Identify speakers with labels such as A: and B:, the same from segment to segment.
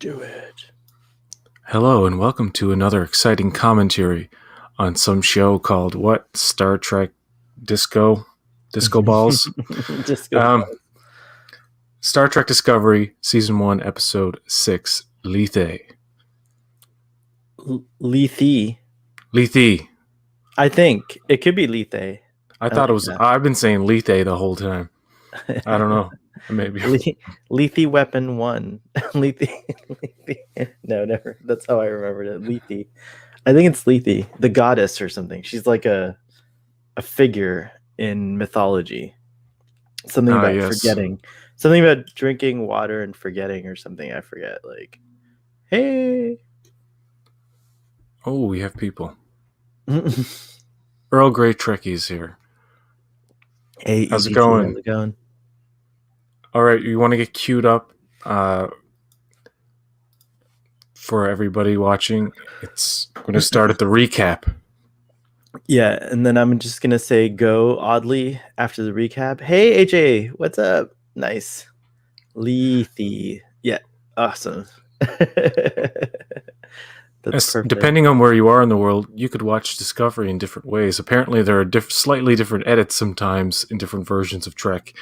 A: do it.
B: Hello and welcome to another exciting commentary on some show called what? Star Trek Disco Balls?
A: Disco
B: Um,
A: balls.
B: Star Trek Discovery, Season 1, Episode 6, Lethe.
A: Lethe.
B: Lethe.
A: I think it could be Lethe.
B: I
A: I
B: thought it
A: like
B: was, I've been saying Lethe the whole time. I don't know. Maybe.
A: Lethe Weapon 1. Lethe. No, never. That's how I remembered it. Lethe. I think it's Lethe, the goddess or something. She's like a figure in mythology. Something about
B: Yes.
A: forgetting. Something about drinking water and forgetting or something. I forget. Like, hey.
B: Oh, we have people. Earl Grey Trekkies here.
A: Hey,
B: How's it
A: EBT,
B: going?
A: how's it going?
B: All right, you want to get queued up for everybody watching? It's going to start at the recap.
A: Yeah, and then I'm just gonna say go oddly after the recap. Hey AJ, what's up? Nice. Lethe. Yeah, awesome. That's perfect.
B: Depending on where you are in the world, you could watch Discovery in different ways. Apparently, there are slightly different edits sometimes in different versions of Trek.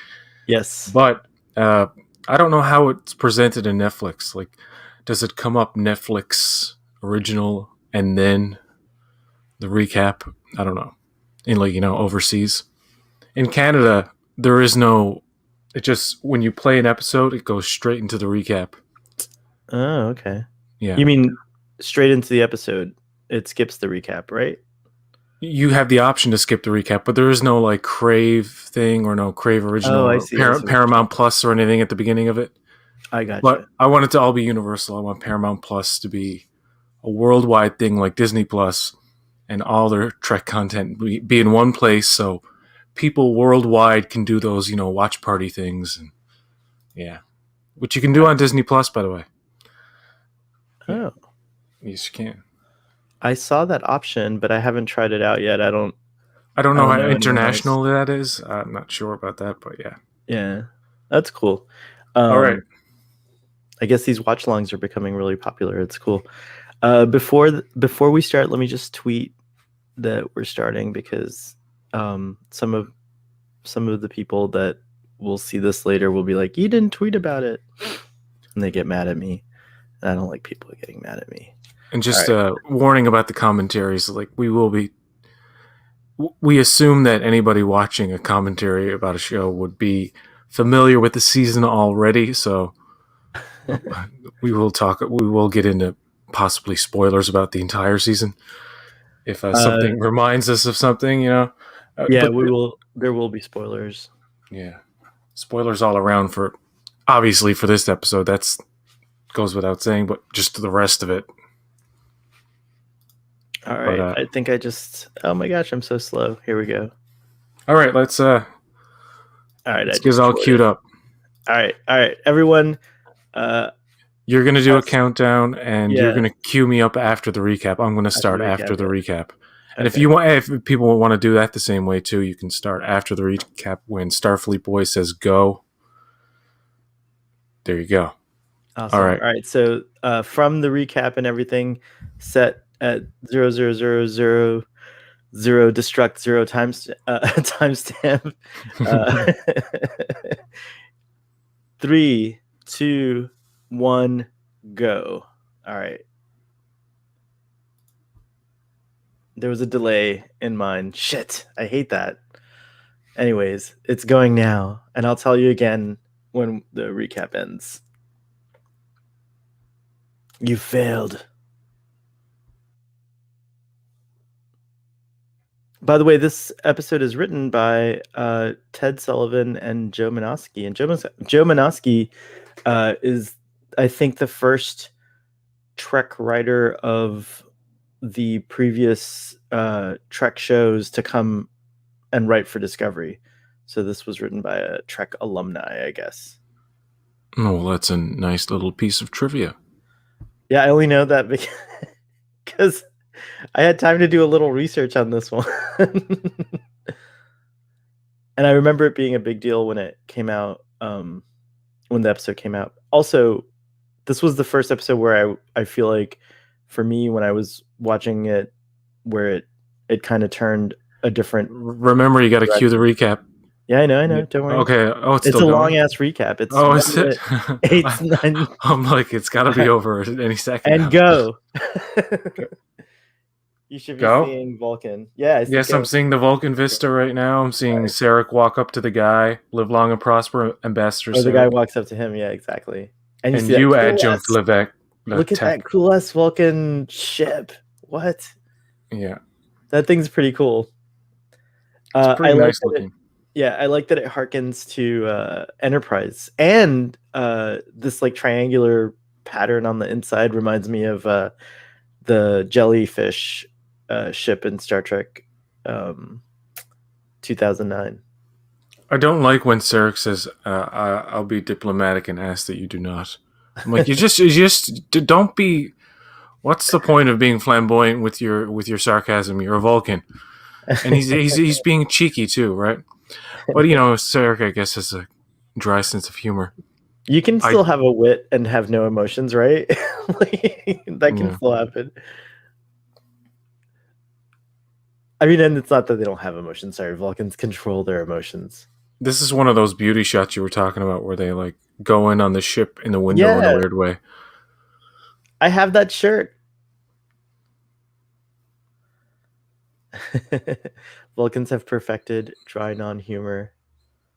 A: Yes.
B: But I don't know how it's presented in Netflix. Like, does it come up Netflix original and then the recap? I don't know. In overseas. In Canada, there is no. It just when you play an episode, it goes straight into the recap.
A: Oh, okay.
B: Yeah.
A: You mean straight into the episode? It skips the recap, right?
B: You have the option to skip the recap, but there is no like Crave thing or no Crave original
A: I
B: or
A: see.
B: Paramount Plus or anything at the beginning of it.
A: I gotcha.
B: But I want it to all be universal. I want Paramount Plus to be a worldwide thing like Disney Plus, and all their Trek content be in one place, so people worldwide can do those watch party things, and yeah, which you can do on Disney Plus, by the way. Yeah.
A: Oh,
B: Yes, you can.
A: I saw that option, but I haven't tried it out yet. I don't
B: know how
A: know
B: international that is. I'm not sure about that, but yeah.
A: Yeah, that's cool.
B: All right.
A: I guess these watch longs are becoming really popular. It's cool. Before we start, let me just tweet that we're starting because some of the people that will see this later will be like, "You didn't tweet about it," and they get mad at me. I don't like people getting mad at me.
B: And just a warning about the commentaries. Like we assume that anybody watching a commentary about a show would be familiar with the season already. So we will get into possibly spoilers about the entire season if something reminds us of something,
A: yeah, there will be spoilers.
B: Yeah, spoilers all around for obviously for this episode. That's goes without saying, but just the rest of it.
A: All right, I think I just. Oh my gosh, I'm so slow. Here we go.
B: All right, let's. All
A: right,
B: let's get all queued up.
A: All right, everyone.
B: You're gonna do a countdown, and you're gonna cue me up after the recap. I'm gonna start after the recap. And if people want to do that the same way too, you can start after the recap when Starfleet Boy says go. There you go.
A: Awesome. All right. So from the recap and everything, set at 0000 destruct 0 timestamp. 3, 2, 1, go. All right. There was a delay in mine. Shit, I hate that. Anyways, it's going now, and I'll tell you again when the recap ends. You failed. By the way, this episode is written by Ted Sullivan and Joe Menosky. And Joe Menosky is, I think, the first Trek writer of the previous Trek shows to come and write for Discovery. So this was written by a Trek alumni, I guess.
B: Oh, well, that's a nice little piece of trivia.
A: Yeah, I only know that because I had time to do a little research on this one. And I remember it being a big deal when it came out, when the episode came out. Also, this was the first episode where I feel like for me when I was watching it, where it kind of turned a different
B: Remember, you got to cue the
A: direction.
B: recap.
A: Yeah, I know. Don't worry.
B: Okay. Oh, it's
A: It's
B: still
A: a
B: going.
A: long ass recap. It's
B: Oh,
A: one
B: is it?
A: minute, eight, nine,
B: I'm like, it's got to be over any second
A: and
B: now.
A: go. You should be
B: Go.
A: seeing Vulcan. Yeah, I see
B: Yes, I'm
A: go.
B: seeing the Vulcan Vista right now. I'm seeing
A: Right.
B: Sarek walk up to the guy, live long and prosper, Ambassador
A: Or the guy
B: Sarek.
A: walks up to him. Yeah, exactly. And you
B: And
A: see that
B: you,
A: cool
B: adjunct
A: ass.
B: Levesque.
A: Look at
B: Tech.
A: that cool ass Vulcan ship. What?
B: Yeah.
A: That thing's pretty cool.
B: It's
A: I
B: pretty
A: like
B: nice
A: that it.
B: looking.
A: Yeah, I like that it harkens to Enterprise, and this like triangular pattern on the inside reminds me of the jellyfish ship in Star Trek 2009.
B: I don't like when Sarek says, "I'll be diplomatic and ask that you do not." I'm like, don't be. What's the point of being flamboyant with your sarcasm? You're a Vulcan, and he's being cheeky too, right? But Sarek, I guess, has a dry sense of humor.
A: You can
B: I
A: still have a wit and have no emotions, right? That can
B: yeah.
A: still happen. I mean, and it's not that they don't have emotions. Sorry, Vulcans control their emotions.
B: This is one of those beauty shots you were talking about, where they like go in on the ship in the window in a
A: Yeah,
B: weird way.
A: I have that shirt. Vulcans have perfected dry non-humor.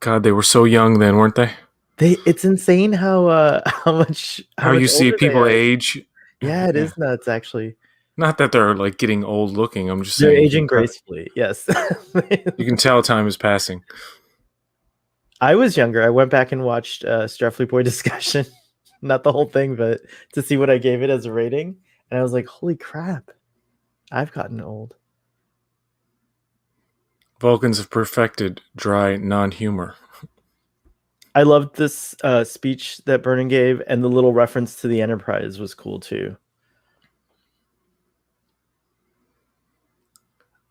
B: God, they were so young then, weren't they?
A: It's insane how
B: How
A: much
B: you see
A: older they
B: people
A: are.
B: age.
A: Yeah, it
B: Yeah.
A: is nuts actually.
B: Not that they're like getting old looking. I'm just
A: They're
B: saying
A: aging gracefully. Yes.
B: you can tell time is passing.
A: I was younger. I went back and watched Starfleet Boy discussion, not the whole thing, but to see what I gave it as a rating, and I was like, "Holy crap, I've gotten old."
B: Vulcans have perfected dry non-humor.
A: I loved this speech that Vernon gave, and the little reference to the Enterprise was cool too.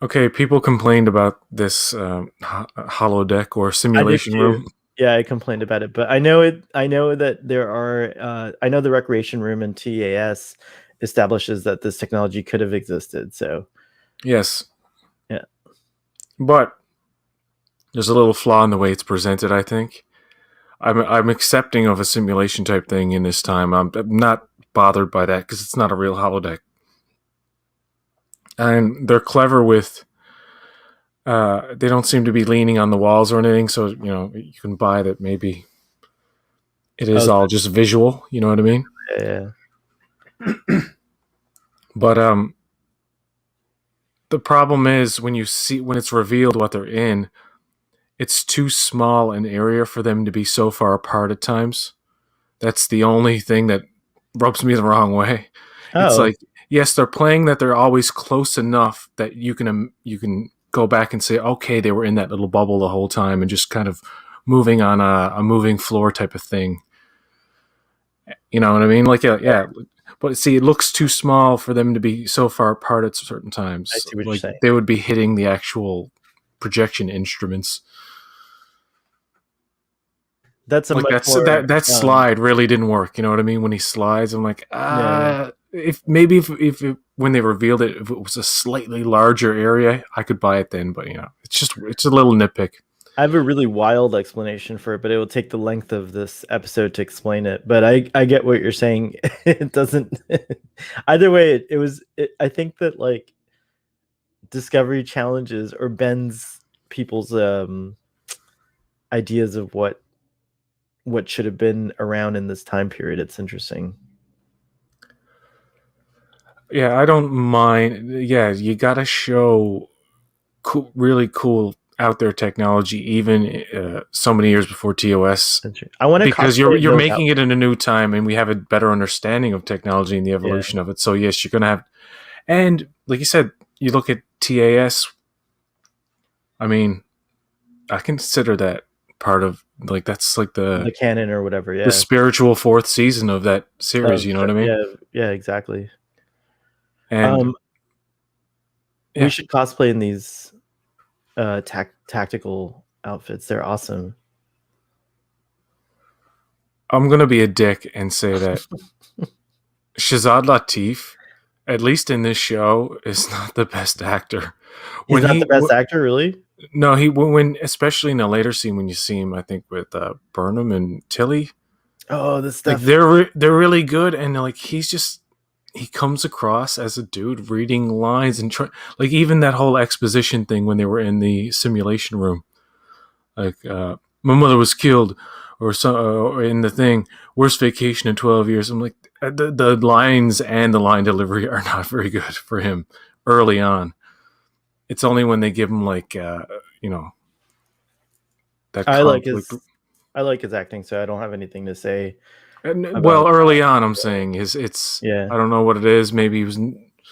B: Okay, people complained about this holodeck or
A: I did
B: simulation
A: too.
B: room.
A: Yeah, I complained about it, but I know it. I know that there are. I know the recreation room in TAS establishes that this technology could have existed. So
B: Yes,
A: yeah,
B: but there's a little flaw in the way it's presented, I think. I'm accepting of a simulation type thing in this time. I'm not bothered by that because it's not a real holodeck. And they're clever with they don't seem to be leaning on the walls or anything, so you can buy that maybe it is
A: oh,
B: all just visual, you know what I mean?
A: yeah.
B: But the problem is when it's revealed what they're in, it's too small an area for them to be so far apart at times. That's the only thing that rubs me the wrong way. It's
A: Oh,
B: like, yes, they're playing that they're always close enough that you can go back and say, okay, they were in that little bubble the whole time and just kind of moving on a moving floor type of thing. You know what I mean? Like, yeah. But see, it looks too small for them to be so far apart at certain
A: I
B: times.
A: see what you're
B: Like
A: saying.
B: they would be hitting the actual projection instruments.
A: That's a
B: Like
A: much
B: that's
A: more.
B: that slide really didn't work. You know what I mean? When he slides, I'm like,
A: Yeah,
B: if when they revealed it, if it was a slightly larger area, I could buy it then. But it's a little nitpick.
A: I have a really wild explanation for it, but it will take the length of this episode to explain it. But I get what you're saying. It doesn't. Either way, it was. I think that like Discovery challenges or bends people's ideas of what should have been around in this time period. It's interesting.
B: Yeah, I don't mind. Yeah, you got to show cool, really cool out there technology, even so many years before TOS,
A: I want to
B: because
A: cosplay
B: you're
A: those
B: making it
A: outfits.
B: in a new time, and we have a better understanding of technology and the
A: Yeah,
B: evolution of it. So yes, you're gonna have, and like you said, you look at TAS. I mean, I consider that part of like that's like
A: the canon or whatever.
B: the
A: Yeah.
B: spiritual fourth season of that series.
A: Of
B: You know what I mean?
A: yeah, yeah, exactly.
B: And
A: Um, we
B: yeah,
A: should cosplay in these uh, tactical outfits. They're awesome.
B: I'm gonna be a dick and say that Shazad Latif, at least in this show, is not the best actor.
A: He's
B: When
A: not the best actor, really.
B: no, he when especially in a later scene when you see him, I think with Burnham and Tilly,
A: Oh, the
B: like
A: stuff.
B: they're really good, and like he comes across as a dude reading lines and like even that whole exposition thing when they were in the simulation room, like my mother was killed, or so, or in the thing, worst vacation in 12 years. I'm like the lines and the line delivery are not very good for him early on. It's only when they give him like you know that
A: I like
B: conflict.
A: his. I like his acting, so I don't have anything to say
B: And,
A: about.
B: well, early on, I'm saying is it's
A: Yeah,
B: I don't know what it is. Maybe he was.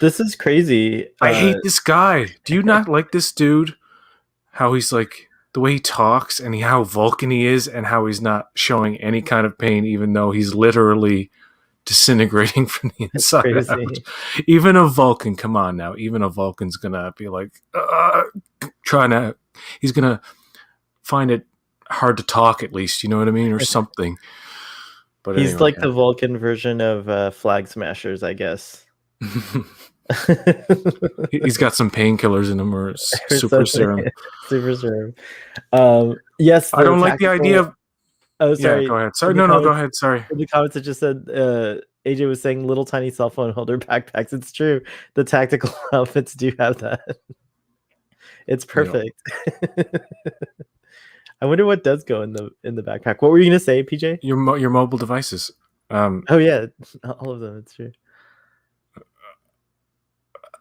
A: this is crazy.
B: I hate this guy. Do you not like this dude? How he's like the way he talks and how Vulcan he is, and how he's not showing any kind of pain, even though he's literally disintegrating from the
A: It's
B: inside out.
A: crazy.
B: Even a Vulcan, come on now. Even a Vulcan's gonna be like trying to. He's gonna find it hard to talk, at least. You know what I mean, or something. But
A: He's
B: anyway,
A: like the Vulcan version of Flag Smashers, I guess.
B: yeah. He's got some painkillers in him, or
A: Or
B: super
A: something.
B: serum.
A: Super serum. Yes,
B: I
A: the
B: don't like the idea
A: tactical.
B: of.
A: Oh,
B: Yeah,
A: sorry.
B: go ahead. Sorry,
A: In the
B: no, go
A: comments,
B: ahead. Sorry.
A: in the comments, it just said AJ was saying little tiny cell phone holder backpacks. It's true. The tactical outfits do have that. It's
B: Yeah.
A: perfect. I wonder what does go in the backpack. What were you gonna say, PJ?
B: Your mobile devices.
A: Oh yeah, all of them. It's true.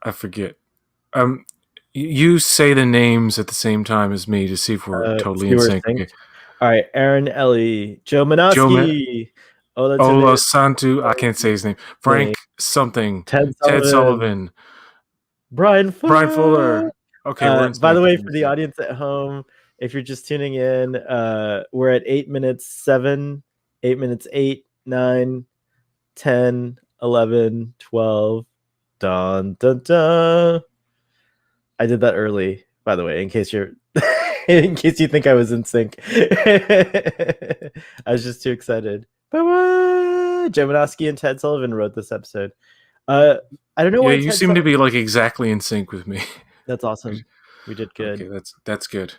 B: I forget. You say the names at the same time as me to see if we're totally
A: See
B: in
A: where
B: sync.
A: it's synced.
B: Okay.
A: All right, Aaron, Ellie, Joe
B: Joe
A: Manoski, Ola
B: Ola
A: Timid,
B: Santu. I can't say his name. Frank something.
A: Ted
B: Ted
A: Sullivan,
B: Sullivan.
A: Brian
B: Brian
A: Fuller.
B: Fuller. Okay, we're in
A: By the
B: sync.
A: way,
B: We're in
A: for the
B: sync.
A: audience at home, if you're just tuning in, we're at 8 minutes 7, 8 minutes 8, 9, 10, 11, 12. Dun dun dun. I did that early, by the way, in case you're in case you think I was in sync. I was just too excited. Jeminovsky and Ted Sullivan wrote this episode. I don't know
B: Yeah,
A: why
B: you
A: Ted
B: seem to
A: Sullivan.
B: be like exactly in sync with me.
A: That's awesome. We did
B: Okay,
A: good.
B: that's good.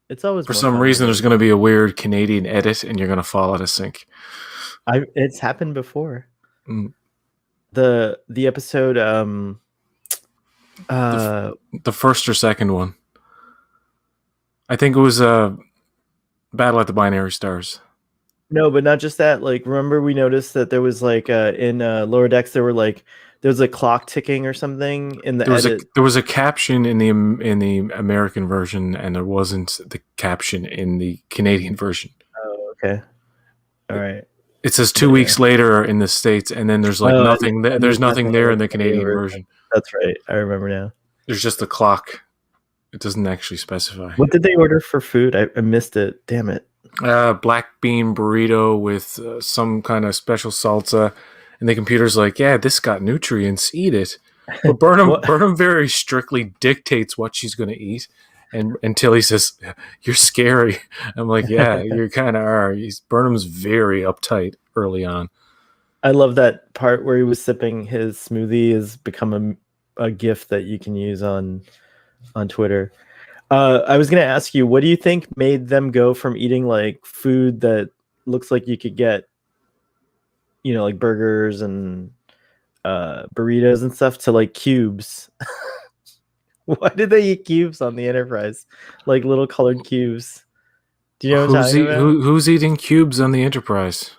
A: It's always
B: For
A: more
B: some
A: fun
B: reason,
A: when
B: there's
A: we.
B: going to be a weird Canadian edit, and you're going to fall out of sync.
A: It's happened before.
B: Mm.
A: The episode
B: The first or second one. I think it was Battle at the Binary Stars.
A: no, but not just that. Like, remember we noticed that there was like in lower decks there was a clock ticking or something in the edit.
B: There was a caption in the American version, and there wasn't the caption in the Canadian version.
A: Oh, okay. All right.
B: It says
A: Yeah,
B: 2 weeks later in the States, and then there's like
A: oh,
B: nothing.
A: and
B: There's
A: there's
B: nothing
A: nothing
B: there
A: in
B: in
A: the
B: the
A: Canadian
B: Canadian
A: version.
B: version.
A: That's right. I remember now.
B: There's just the clock. It doesn't actually specify.
A: What did they order for food? I missed it. Damn it.
B: Black bean burrito with some kind of special salsa, and the computer's like, "Yeah, this got nutrients. Eat it." But
A: What?
B: Burnham very strictly dictates what she's going to eat, and until he says, "You're scary," I'm like, "Yeah, you kind of are." Burnham's very uptight early on.
A: I love that part where he was sipping his smoothie has become a gift that you can use on Twitter. I was gonna ask you, what do you think made them go from eating like food that looks like you could get, like burgers and burritos and stuff to like cubes? Why did they eat cubes on the Enterprise? Like little colored cubes. Do you know what I'm talking about?
B: Who's eating cubes on the Enterprise?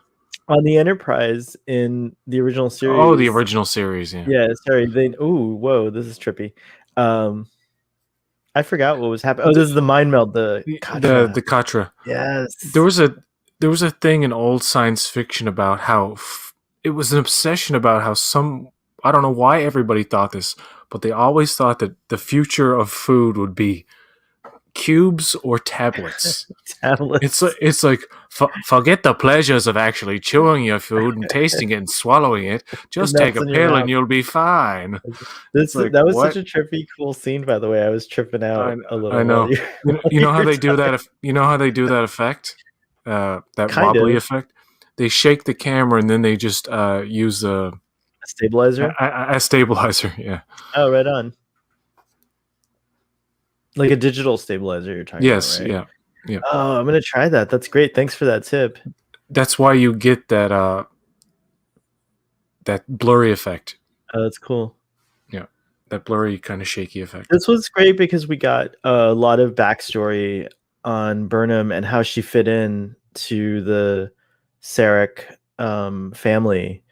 A: On the Enterprise in the original
B: Oh, the
A: series.
B: original series, yeah.
A: Yeah, sorry. Whoa, this is trippy. I forgot what was happening. Oh, this is the mind meld, the Katra.
B: The Katra.
A: Yes.
B: There was a thing in old science fiction about how it was an obsession about how I don't know why everybody thought this, but they always thought that the future of food would be cubes or tablets.
A: Tablets.
B: It's like forget the pleasures of actually chewing your food and tasting it and swallowing it. Just take
A: Melts
B: a
A: in your
B: pill
A: mouth.
B: and you'll be fine. It's like,
A: That was
B: what?
A: such a trippy, cool scene, by the way. I was tripping out a
B: I
A: little while
B: know.
A: you
B: You know how
A: were
B: they do
A: talking.
B: that. You know how they do that effect. that
A: Kind
B: wobbly
A: of
B: effect. They shake the camera and then they just use
A: a stabilizer.
B: a stabilizer. Yeah.
A: Oh, right on. Like a digital stabilizer you're talking about,
B: Yes.
A: right?
B: Yeah. Yeah.
A: Oh, I'm gonna try that. That's great. Thanks for that tip.
B: That's why you get that blurry effect.
A: Oh, that's cool.
B: Yeah. That blurry kind of shaky effect.
A: This was great because we got a lot of backstory on Burnham and how she fit in to the Sarek family.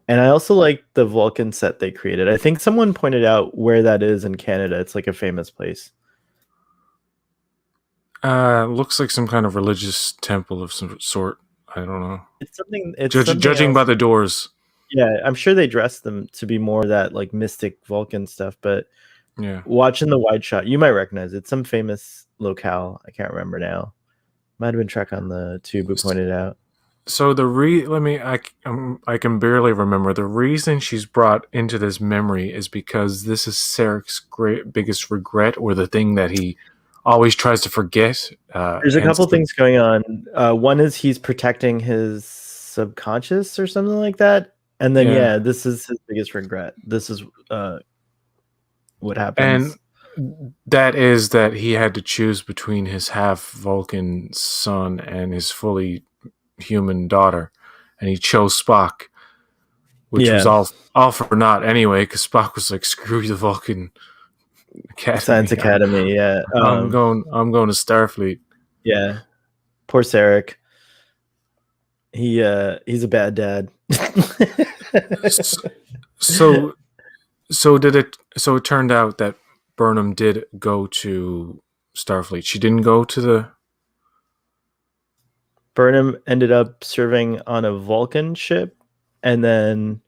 A: And I also like the Vulcan set they created. I think someone pointed out where that is in Canada. It's like a famous place.
B: Looks like some kind of religious temple of some sort. I don't know.
A: It's something
B: Judging by
A: else.
B: the doors.
A: Yeah, I'm sure they dressed them to be more that like mystic Vulcan stuff, but
B: Yeah.
A: watching the wide shot, you might recognize it. Some famous locale. I can't remember now. Might have been Trek on the Tube who pointed it out.
B: So I can barely remember the reason she's brought into this memory is because this is Sarek's biggest regret, or the thing that he always tries to forget.
A: There's a
B: Hence
A: couple
B: the
A: things going on. One is he's protecting his subconscious or something like that, and then
B: yeah,
A: yeah, this is his biggest regret. This is what
B: and
A: happens.
B: that is that he had to choose between his half Vulcan son and his fully human daughter, and he chose Spock, which was
A: Yeah,
B: all for naught anyway, because Spock was like, "Screw the Vulcan
A: Science
B: Academy,
A: Academy. Yeah,
B: I'm going to Starfleet."
A: yeah. Poor Sarek. He's a bad dad.
B: So so it turned out that Burnham did go to Starfleet. She didn't go to the
A: Burnham ended up serving on a Vulcan ship, and then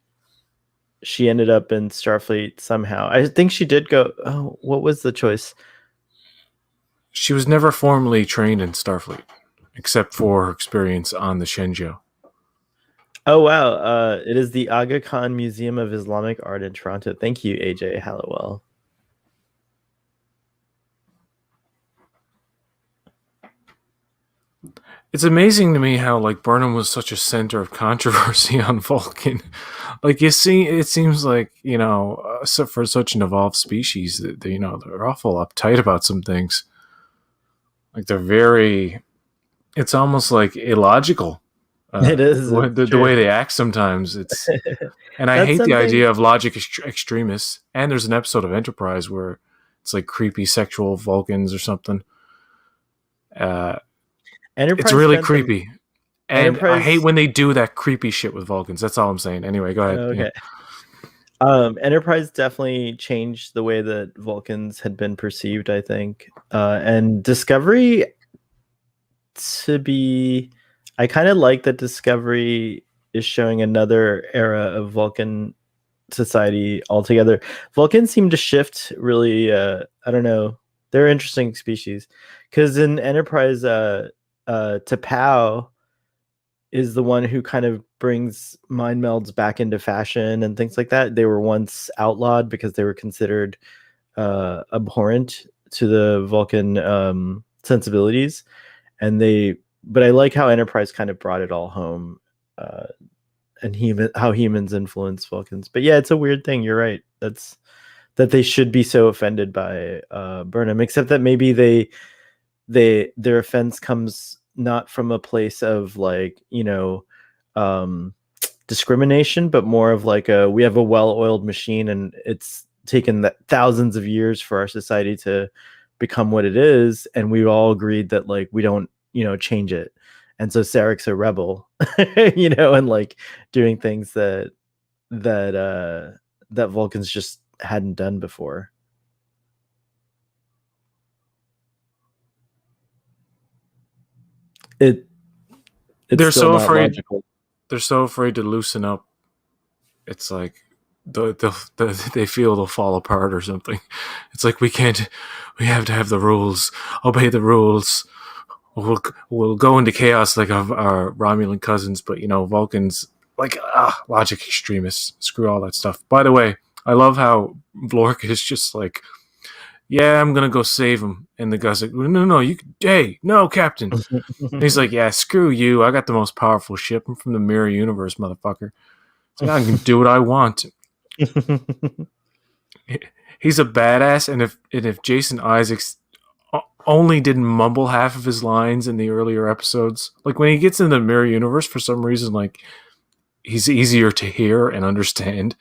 A: she ended up in Starfleet somehow. I think she did go. Oh, what was the choice?
B: she was never formally trained in Starfleet, except for her experience on the Shenzhou.
A: Oh wow! It is the Aga Khan Museum of Islamic Art in Toronto. Thank you, AJ Hallowell.
B: It's amazing to me how like Burnham was such a center of controversy on Vulcan. Like you see, it seems like so for such an evolved species, that they're awful uptight about some things. Like they're very. It's almost like illogical.
A: It is. It's
B: The
A: true.
B: way they act sometimes, and I
A: That's
B: hate the
A: something.
B: idea of logic extremists. And there's an episode of Enterprise where it's like creepy sexual Vulcans or something. Uh, it's
A: Enterprise
B: really
A: spent the
B: creepy, and I hate
A: Enterprise.
B: when they do that creepy shit with Vulcans. That's all I'm saying. Anyway, go ahead. Yeah.
A: Okay. Enterprise definitely changed the way that Vulcans had been perceived, I think. And Discovery, to be, I kind of like that Discovery is showing another era of Vulcan society altogether. Vulcans seem to shift really. I don't know. They're interesting species because in Enterprise, T'Pau is the one who kind of brings mind melds back into fashion and things like that. They were once outlawed because they were considered abhorrent to the Vulcan sensibilities, and but I like how Enterprise kind of brought it all home, and how humans influence Vulcans. But yeah, it's a weird thing. You're right. That they should be so offended by Burnham, except that maybe their offense comes not from a place of like um discrimination, but more of like we have a well-oiled machine, and it's taken thousands of years for our society to become what it is, and we've all agreed that like we don't change it. And so Sarek's a rebel, and like doing things that Vulcans just hadn't done before. it it's
B: They're
A: still
B: so
A: not
B: afraid.
A: logical.
B: They're so afraid to loosen up. It's like they feel they'll fall apart or something. It's like we can't. We have to have the rules. Obey the rules. We'll go into chaos like our Romulan cousins, but Vulcans like logic extremists. Screw all that stuff. By the way, I love how Vlork is just like yeah, I'm gonna go save him. And the guy's like, no, no, hey, no, Captain. And he's like, yeah, screw you. I got the most powerful ship. I'm from the mirror universe, motherfucker. So I can do what I want. He's a badass, and if Jason Isaacs only didn't mumble half of his lines in the earlier episodes, like when he gets in the mirror universe, for some reason, like he's easier to hear and understand,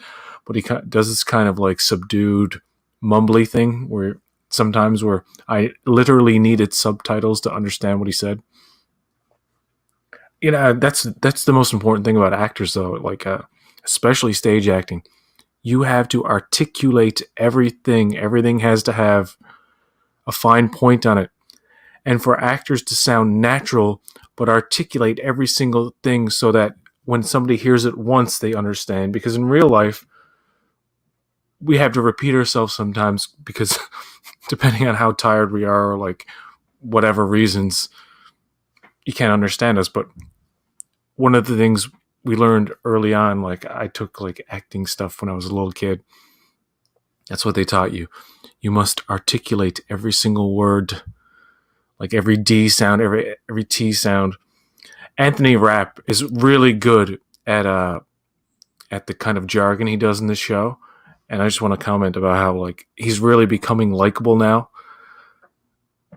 B: but he does this kind of like subdued, mumbly thing where sometimes where I literally needed subtitles to understand what he said. That's the most important thing about actors, though. Like, especially stage acting, you have to articulate everything. Everything has to have a fine point on it, and for actors to sound natural but articulate every single thing so that when somebody hears it once, they understand. Because in real life, we have to repeat ourselves sometimes because depending on how tired we are or like whatever reasons, you can't understand us. But one of the things we learned early on, like I took like acting stuff when I was a little kid. That's what they taught you. You must articulate every single word, like every D sound, every T sound. Anthony Rapp is really good at the kind of jargon he does in the show, and I just want to comment about how like he's really becoming likable now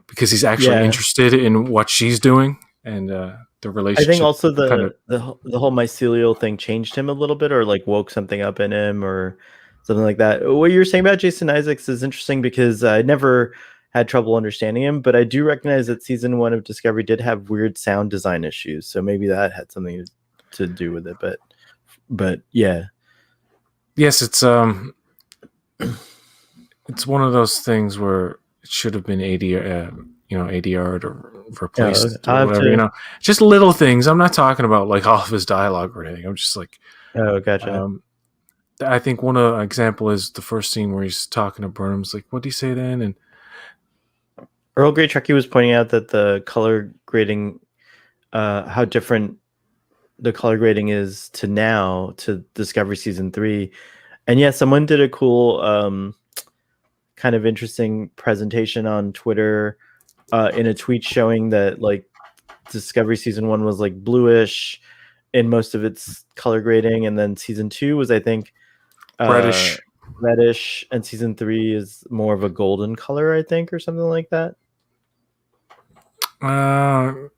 B: because he's actually
A: Yeah,
B: interested in what she's doing, and the
A: I think
B: relationship
A: also
B: kind of.
A: the whole mycelial thing changed him a little bit, or like woke something up in him, or something like that. What you were saying about Jason Isaacs is interesting because I never had trouble understanding him, but I do recognize that season one of Discovery did have weird sound design issues, so maybe that had something to do with it. But yeah,
B: Yes, it's one of those things where it should have been ADR'd or
A: yeah,
B: replaced or
A: I'll have
B: whatever.
A: to.
B: Just little things. I'm not talking about like all of his dialogue or anything. I'm just like,
A: Oh, gotcha.
B: um, I think one example is the first scene where he's talking to Burnham's like, "What do you say then?" And
A: Earl Grey Truckee was pointing out that the color grading, how different the color grading is to now to Discovery season 3. And yeah, someone did a cool kind of interesting presentation on Twitter in a tweet showing that like Discovery season 1 was like bluish in most of its color grading, and then season 2 was, I think, uh
B: reddish.
A: reddish, and season 3 is more of a golden color, I think, or something like that.
B: Uh,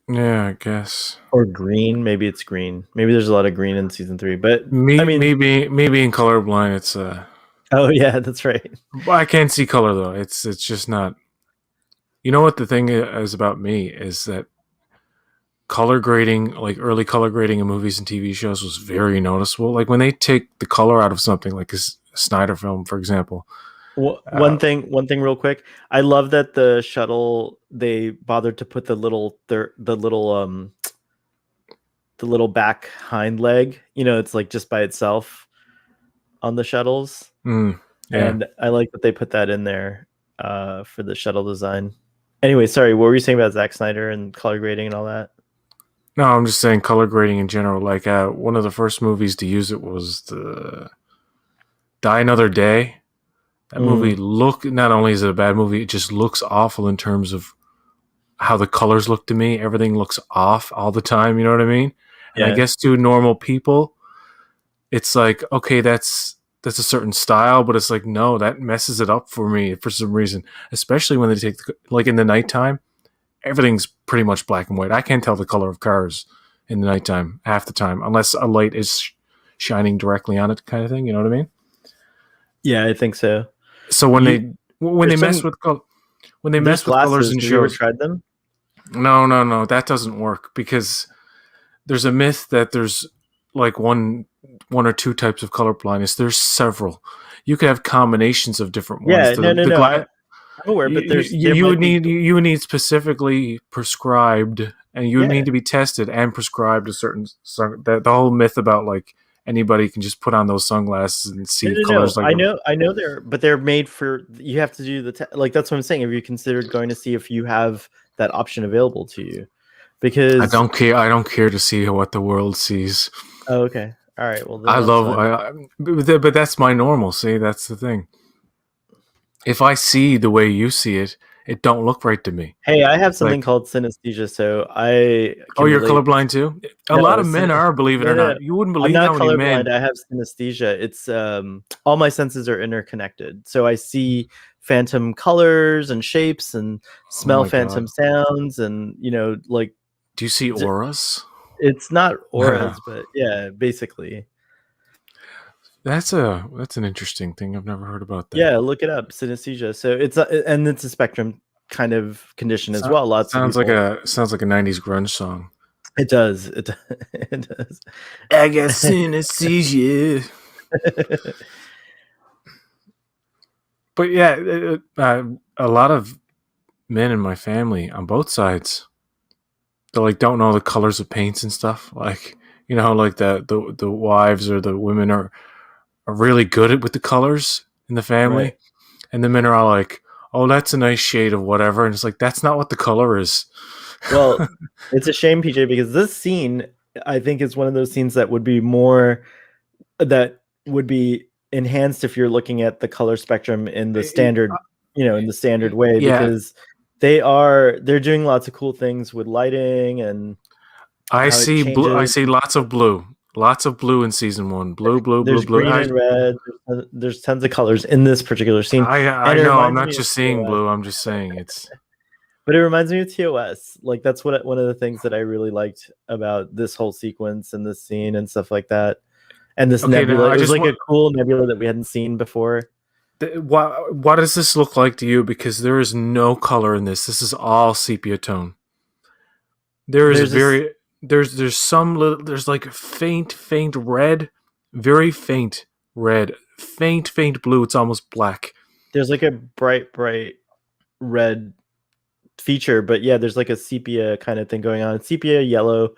B: yeah, I guess.
A: Or green, maybe it's green. Maybe there's a lot of green in season 3, but I mean,
B: Maybe in colorblind, it's
A: oh yeah, that's right.
B: I can't see color though. It's just not. You know what the thing is about me is that color grading, like early color grading in movies and TV shows, was very noticeable. Like when they take the color out of something, like a Snyder film, for example. Uh,
A: One thing real quick. I love that the shuttle, they bothered to put the little back hind leg, it's like just by itself on the shuttles.
B: mm, yeah.
A: And I like that they put that in there for the shuttle design. Anyway, sorry, what were you saying about Zack Snyder and color grading and all that?
B: No, I'm just saying color grading in general. Like one of the first movies to use it was the Die Another Day. That movie
A: Mm,
B: look not only is it a bad movie, it just looks awful in terms of how the colors look to me. Everything looks off all the time. You know what I mean? And I
A: yeah.
B: guess to normal people, it's like okay, that's a certain style, but it's like no, that messes it up for me for some reason. Especially when they take like in the nighttime, everything's pretty much black and white. I can't tell the color of cars in the nighttime half the time unless a light is shining directly on it, kind of thing. You know what I mean?
A: Yeah, I think so.
B: So
A: You
B: when they
A: there's
B: mess
A: some
B: with when they
A: there's
B: mess with colors
A: glasses.
B: in
A: Have you ever
B: shows,
A: tried them?
B: no, that doesn't work because there's a myth that there's like one or two types of color blindness. There's several. You could have combinations of different ones.
A: Yeah, no, no,
B: The
A: no.
B: glass
A: I'm aware, but there might be.
B: you would need specifically prescribed, and you would
A: Yeah.
B: need to be tested and prescribed a certain the whole myth about like anybody can just put on those sunglasses and
A: No,
B: see
A: no, no.
B: colors like
A: I know they're made for. You have to do like that's what I'm saying. Have you considered going to see if you have that option available to you? Because
B: I don't care to see what the world sees.
A: oh, okay, All right, well then
B: I
A: that's
B: love,
A: fine.
B: but that's my normal. See, that's the thing. If I see the way you see it, it don't look right to me.
A: Hey, I have something
B: Like,
A: called synesthesia, so I
B: oh,
A: can
B: you're
A: relate.
B: colorblind too. A lot
A: No,
B: of men are, believe it
A: no,
B: or
A: no, no.
B: not. You wouldn't
A: I'm
B: believe
A: not
B: how many
A: colorblind.
B: men.
A: I have synesthesia. It's all my senses are interconnected. So I see phantom colors and shapes and
B: Oh
A: smell
B: my god.
A: phantom sounds and like
B: Do you see auras?
A: it's not auras, but yeah, basically.
B: That's an interesting thing. I've never heard about that.
A: Yeah, look it up, synesthesia. So and it's a spectrum kind of condition as
B: So,
A: well. Lots of people.
B: sounds like a '90s grunge song.
A: It does. It does.
B: I got synesthesia. But yeah, a lot of men in my family on both sides, they like don't know the colors of paints and stuff. Like like the wives or the women are really good at with the colors in the
A: Right.
B: family, and the men are all like, "Oh, that's a nice shade of whatever," and it's like that's not what the color is.
A: Well, it's a shame, PJ, because this scene, I think, is one of those scenes that would be enhanced if you're looking at the color spectrum in the standard, in the standard way,
B: Yeah,
A: because they're doing lots of cool things with lighting and
B: I
A: how it
B: see blue. I
A: changes.
B: see lots of blue in season one. Blue, blue, blue,
A: There's
B: blue.
A: green and red. There's tons of colors in this particular scene,
B: I
A: and it
B: know. I'm
A: reminds
B: not
A: me of
B: just seeing
A: TOS.
B: blue. I'm just saying it's.
A: But it reminds me of TOS. Like that's one of the things that I really liked about this whole sequence and this scene and stuff like that. And this
B: Okay, now
A: nebula,
B: I
A: it was
B: just
A: like a
B: want.
A: cool nebula that we hadn't seen before.
B: What does this look like to you? Because there is no color in this. This is all sepia tone. There is
A: There's this
B: very there's some little there's like faint red, very faint red, faint blue. It's almost black.
A: there's like a bright red feature, but yeah, there's like a sepia kind of thing going on. Sepia yellow.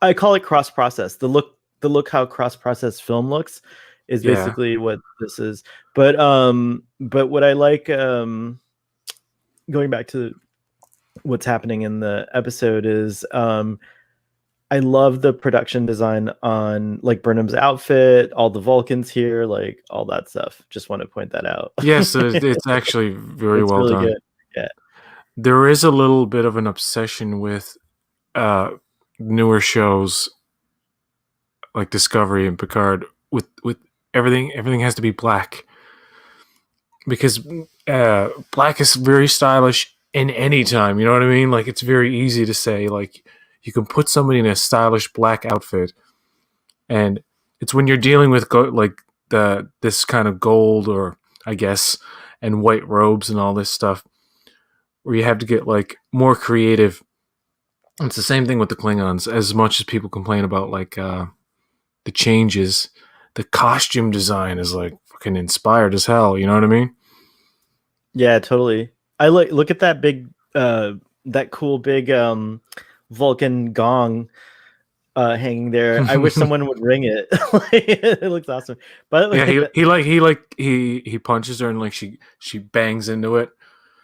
A: I call it cross process. The look how cross process film looks is
B: Yeah.
A: basically what this is. But what I like going back to what's happening in the episode is I love the production design on like Burnham's outfit, all the Vulcans here, like all that stuff. Just want to point that out.
B: Yes, it's actually very
A: It's
B: well
A: really
B: done.
A: good. Yeah.
B: There is a little bit of an obsession with uh newer shows like Discovery and Picard with everything has to be black because black is very stylish in any time. You know what I mean? Like it's very easy to say like you can put somebody in a stylish black outfit, and it's when you're dealing with like this kind of gold or I guess and white robes and all this stuff where you have to get like more creative. It's the same thing with the Klingons. As much as people complain about like the changes, the costume design is like fucking inspired as hell. You know what I mean?
A: Yeah, totally. I look at that cool big Vulcan gong hanging there. I wish someone would ring it. It looks awesome. But
B: Yeah,
A: like
B: he punches her and like she bangs into it.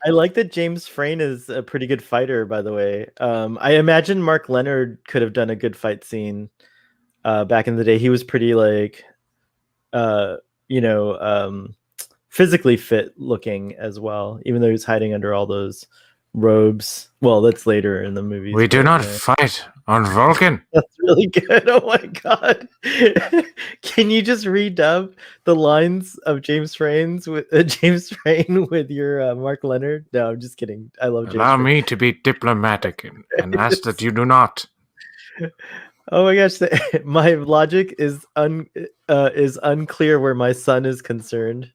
A: I like that James Frain is a pretty good fighter, by the way. I imagine Mark Leonard could have done a good fight scene back in the day. He was pretty like uh, you know, physically fit looking as well, even though he was hiding under all those robes. Well, that's later in the movies,
B: We do
A: but
B: not fight on Vulcan.
A: that's really good. Oh my god! Can you just redub the lines of James Frain's with James Frain with your Mark Leonard? No, I'm just kidding. I love James
B: Allow
A: Frain.
B: me to be diplomatic and ask that you do not.
A: Oh my gosh, my logic is unclear where my son is concerned.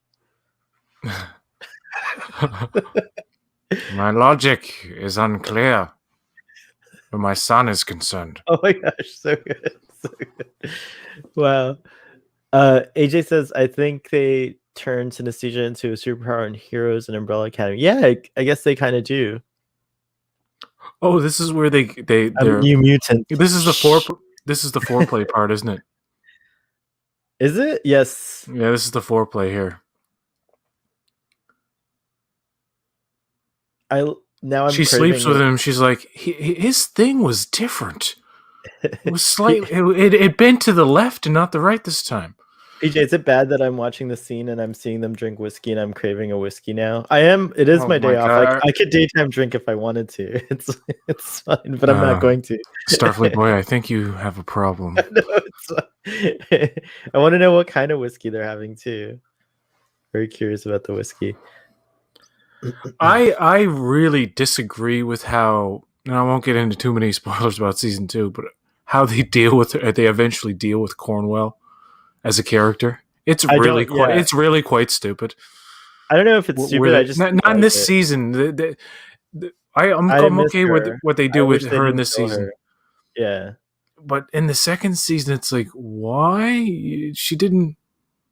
B: My logic is unclear where my son is concerned.
A: Oh my gosh, so good, so good. Wow. AJ says, I think they turned synesthesia into a superpower in Heroes and Umbrella Academy. Yeah, I guess they kind of do.
B: Oh, this is where they're.
A: New Mutant.
B: This is the This is the foreplay part, isn't it?
A: Is it? Yes.
B: Yeah, this is the foreplay here.
A: Now I'm
B: She
A: craving
B: sleeps with
A: it.
B: him. She's like, his thing was different. It was slightly. It bent to the left and not the right this time.
A: PJ, is it bad that I'm watching the scene and I'm seeing them drink whiskey and I'm craving a whiskey now? I am. It is
B: Oh
A: my
B: my
A: day off.
B: god!
A: I could daytime drink if I wanted to. It's fine, but I'm not
B: Uh,
A: going to.
B: Starfleet Boy, I think you have a problem.
A: No, it's fine. I want to know what kind of whiskey they're having too. Very curious about the whiskey.
B: I really disagree with how. And I won't get into too many spoilers about season 2, but how they deal with they eventually deal with Cornwell as a character.
A: I don't. Yeah,
B: It's really quite stupid.
A: I don't know if it's
B: Where
A: stupid. I
B: they
A: just didn't
B: not in
A: like
B: this
A: it.
B: season.
A: I
B: I'm
A: miss
B: okay with
A: her.
B: what they
A: I
B: do with
A: wish they
B: her in
A: didn't
B: this
A: kill
B: season,
A: her. Yeah.
B: but in the second season, it's like why she didn't.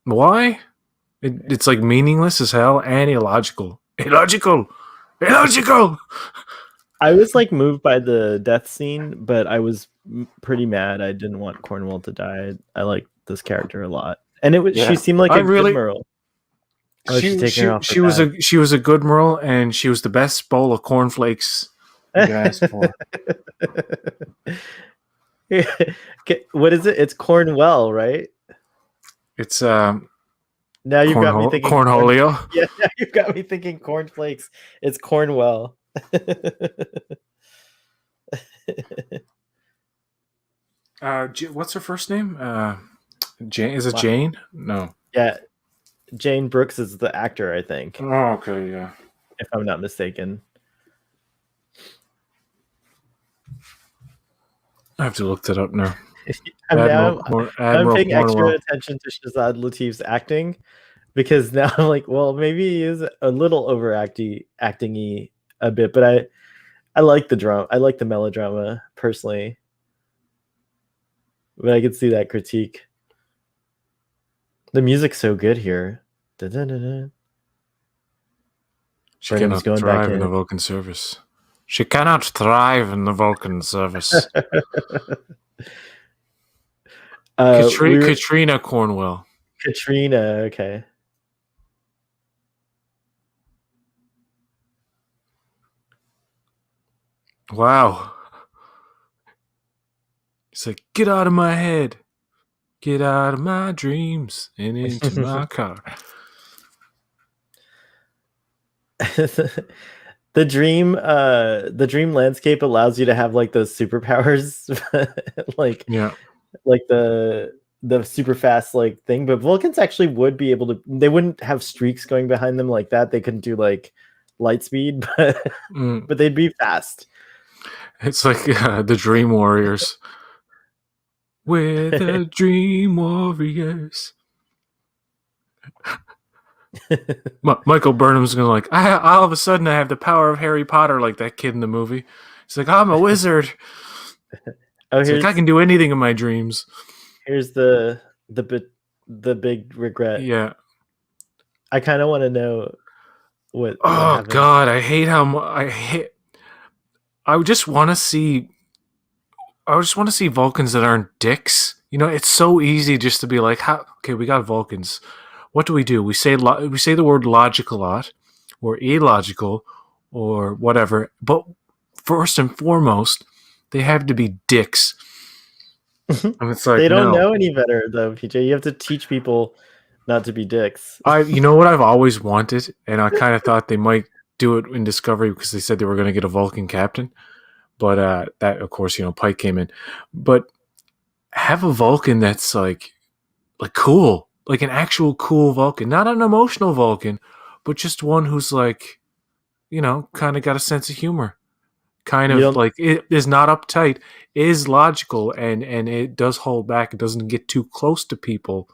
B: Why it's like meaningless as hell and illogical. Illogical.
A: I was like moved by the death scene, but I was pretty mad. I didn't want Cornwall to die. I like this character a lot, and it was she
B: Yeah,
A: seemed like
B: I
A: a good
B: really.
A: Merle. Oh, she's taking her off for
B: She was a good Merle, and she was the best bowl of cornflakes you can ask for.
A: What is it? It's Cornwell, right?
B: It's
A: Now you've got me thinking
B: cornholio.
A: Yeah, now you've got me thinking cornflakes. It's Cornwell.
B: What's her first name? Jane. Is it Jane? No.
A: Yeah, Jane Brooks is the actor, I think,
B: Oh, okay, yeah.
A: if I'm not mistaken.
B: I have to look that up now.
A: I'm
B: Admiral
A: paying extra
B: Cornwell.
A: attention to Shazad Latif's acting because now I'm like, well, maybe he is a little acting-y a bit, but I like the drama. I like the melodrama personally, but I could see that critique. The music's so good here. Da-da-da-da.
B: She
A: Burnham's
B: cannot
A: going back
B: thrive in the
A: in.
B: Vulcan service. She cannot thrive in the Vulcan service. Katrina Cornwell.
A: Katrina, okay.
B: Wow. It's like, get out of my head. Get out of my dreams and into my car.
A: The dream landscape allows you to have like those superpowers, like
B: Yeah.
A: the super fast like thing. But Vulcans actually would be able to. They wouldn't have streaks going behind them like that. They couldn't do like light speed, but they'd be fast.
B: It's like the Dream Warriors. We're the Dream Warriors. Michael Burnham's gonna like. All of a sudden, I have the power of Harry Potter, like that kid in the movie. He's like, I'm a wizard. It's like I can do anything in my dreams.
A: Here's the big regret.
B: Yeah.
A: I kind of want to know what.
B: Oh
A: happened.
B: God, I hate how much I just want to see. I just want to see Vulcans that aren't dicks. You know, it's so easy just to be like, "How? Okay, we got Vulcans. What do? We say the word logic a lot, or illogical, or whatever. But first and foremost, they have to be dicks." And it's like
A: they don't
B: no.
A: know any better though, PJ. You have to teach people not to be dicks.
B: You know what I've always wanted, and I kind of thought they might do it in Discovery because they said they were going to get a Vulcan captain. But that, of course, Pike came in. But have a Vulcan that's like cool, like an actual cool Vulcan, not an emotional Vulcan, but just one who's like, kind of got a sense of humor, kind of like it is not uptight, is logical, and it does hold back. It doesn't get too close to people.